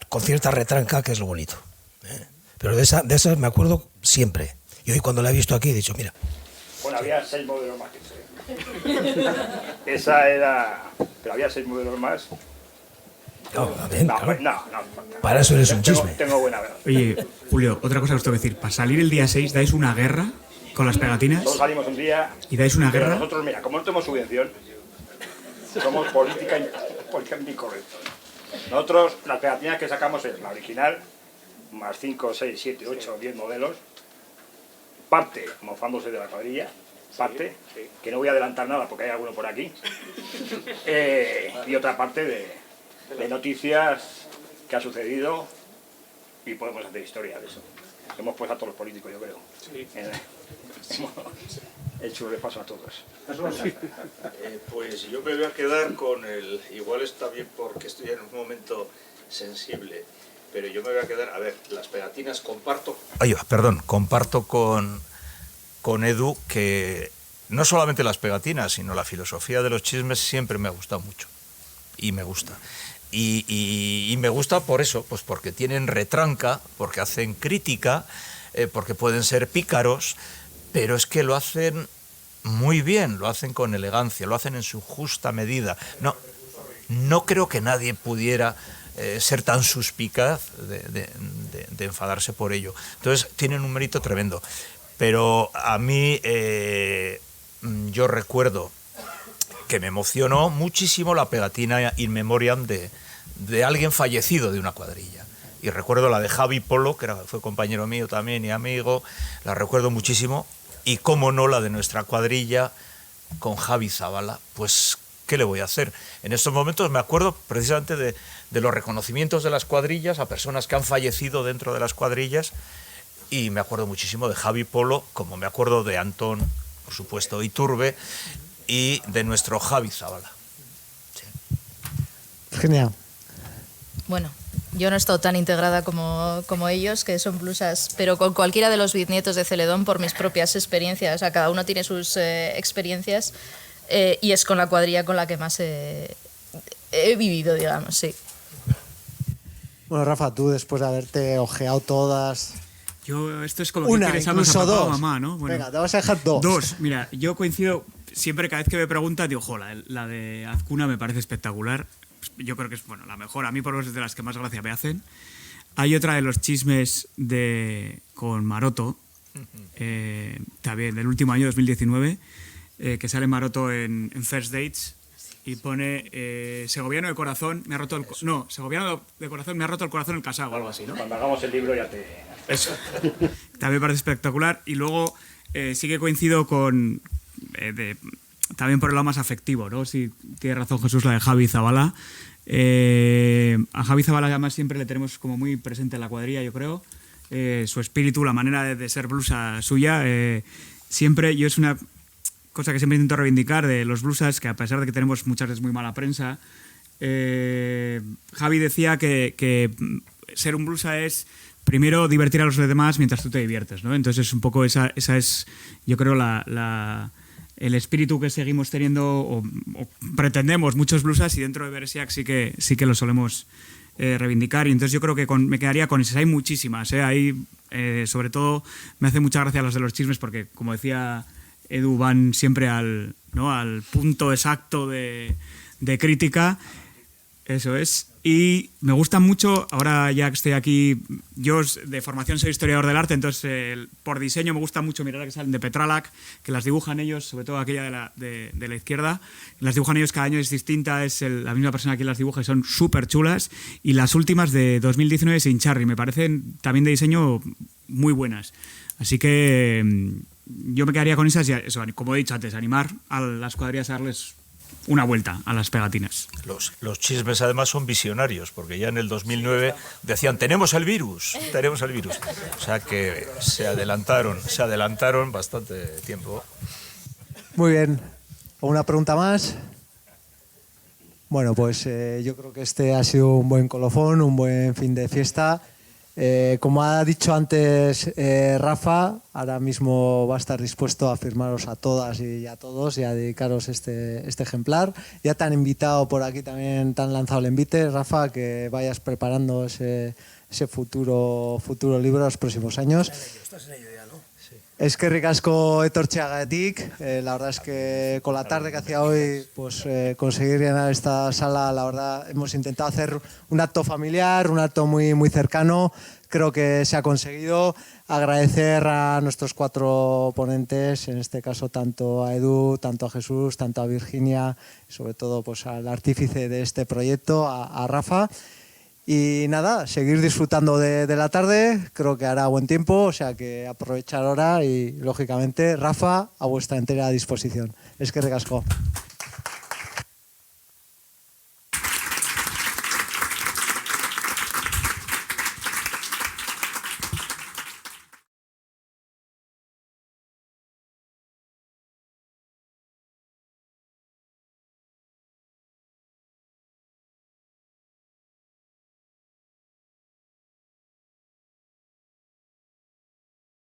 con cierta retranca, que es lo bonito. Pero de esas me acuerdo siempre. Y hoy cuando la he visto aquí he dicho, mira. Bueno, había 6 modelos más que esa era... Pero había 6 modelos más. No, bien, no, claro. no. Para eso eres un chisme. Tengo buena verdad. Oye, Julio, otra cosa que os tengo que decir. Para salir el día 6 dais una guerra con las pegatinas. Todos salimos un día... ¿Y dais una pero guerra? Nosotros, mira, como no tenemos subvención, somos políticamente incorrectos. Nosotros, las pegatinas que sacamos es la original, más 5, 6, 7, 8, 10 modelos, parte mofándose de la cuadrilla, parte, que no voy a adelantar nada porque hay alguno por aquí, y otra parte de noticias que ha sucedido y podemos hacer historia de eso. Hemos puesto a todos los políticos, yo creo. Sí. Hemos hecho un repaso a todos. Pues yo me voy a quedar con el... Igual está bien porque estoy en un momento sensible, pero yo me voy a quedar... A ver, las pegatinas comparto con Edu que no solamente las pegatinas, sino la filosofía de los chismes siempre me ha gustado mucho. Y me gusta. Y me gusta por eso, pues porque tienen retranca, porque hacen crítica, porque pueden ser pícaros, pero es que lo hacen muy bien, lo hacen con elegancia, lo hacen en su justa medida. No creo que nadie pudiera ser tan suspicaz de enfadarse por ello. Entonces tienen un mérito tremendo. Pero a mí, yo recuerdo que me emocionó muchísimo la pegatina in memoriam de alguien fallecido de una cuadrilla. Y recuerdo la de Javi Polo, que fue compañero mío también y amigo, la recuerdo muchísimo. Y cómo no la de nuestra cuadrilla con Javi Zabala, pues ¿qué le voy a hacer? En estos momentos me acuerdo precisamente de los reconocimientos de las cuadrillas a personas que han fallecido dentro de las cuadrillas, y me acuerdo muchísimo de Javi Polo, como me acuerdo de Antón, por supuesto, Iturbe, y de nuestro Javi Zabala. Sí. Genial. Bueno, yo no he estado tan integrada como ellos, que son blusas, pero con cualquiera de los bisnietos de Celedón, por mis propias experiencias, o sea, cada uno tiene sus experiencias, y es con la cuadrilla con la que más he vivido, digamos, sí. Bueno, Rafa, tú después de haberte ojeado todas... Yo, esto es como una, que quieres algo a incluso papá o dos. mamá, ¿no? Bueno, Venga, te vas a dejar dos. Dos, mira, yo coincido, siempre cada vez que me preguntan, digo, jo, la de Azcuna me parece espectacular. Yo creo que es, bueno, la mejor, a mí por lo menos es de las que más gracia me hacen. Hay otra de los chismes con Maroto, también del último año, 2019, que sale Maroto en First Dates y pone segoviano de corazón me ha roto segoviano de corazón me ha roto el corazón el casado o algo así, ¿no? Cuando hagamos el libro ya te... Eso. También me parece espectacular. Y luego sí que coincido con... también por el lado más afectivo, ¿no? Sí, tiene razón Jesús, la de Javi Zabala. A Javi Zabala además siempre le tenemos como muy presente en la cuadrilla, yo creo. Su espíritu, la manera de ser blusa suya. Siempre, yo es una cosa que siempre intento reivindicar de los blusas, que a pesar de que tenemos muchas veces muy mala prensa, Javi decía que ser un blusa es primero divertir a los demás mientras tú te diviertes, ¿no? Entonces es un poco esa es, yo creo, el espíritu que seguimos teniendo o pretendemos muchos blusas, y dentro de Beresiac sí que lo solemos reivindicar. Y entonces yo creo que me quedaría con esas. Hay muchísimas, hay, sobre todo me hace mucha gracia las de los chismes porque, como decía Edu, van siempre al punto exacto de crítica. Eso es. Y me gusta mucho, ahora ya que estoy aquí, yo de formación soy historiador del arte, entonces por diseño me gusta mucho mirar que salen de Petralac, que las dibujan ellos, sobre todo aquella de la izquierda, las dibujan ellos, cada año es distinta, es la misma persona quien las dibuja y son súper chulas. Y las últimas de 2019 sin Charry, me parecen también de diseño muy buenas. Así que yo me quedaría con esas, y eso, como he dicho antes, animar a las cuadrillas a darles una vuelta a las pegatinas. Los chismes además son visionarios, porque ya en el 2009 decían tenemos el virus. O sea que se adelantaron bastante tiempo. Muy bien. ¿Una pregunta más? Bueno, pues yo creo que este ha sido un buen colofón, un buen fin de fiesta. Como ha dicho antes Rafa, ahora mismo va a estar dispuesto a firmaros a todas y a todos y a dedicaros este ejemplar. Ya te han invitado por aquí también, te han lanzado el envite, Rafa, que vayas preparando ese futuro libro en los próximos años. Estás en ello ya, ¿no? Es que ricasco etortxeagatik, la verdad es que con la tarde que hacía hoy, pues conseguir llenar esta sala, la verdad hemos intentado hacer un acto familiar, un acto muy, muy cercano, creo que se ha conseguido. Agradecer a nuestros 4 ponentes, en este caso tanto a Edu, tanto a Jesús, tanto a Virginia, y sobre todo pues al artífice de este proyecto, a Rafa. Y nada, seguir disfrutando de la tarde, creo que hará buen tiempo, o sea que aprovechar ahora y lógicamente Rafa a vuestra entera disposición. Es que ricasco.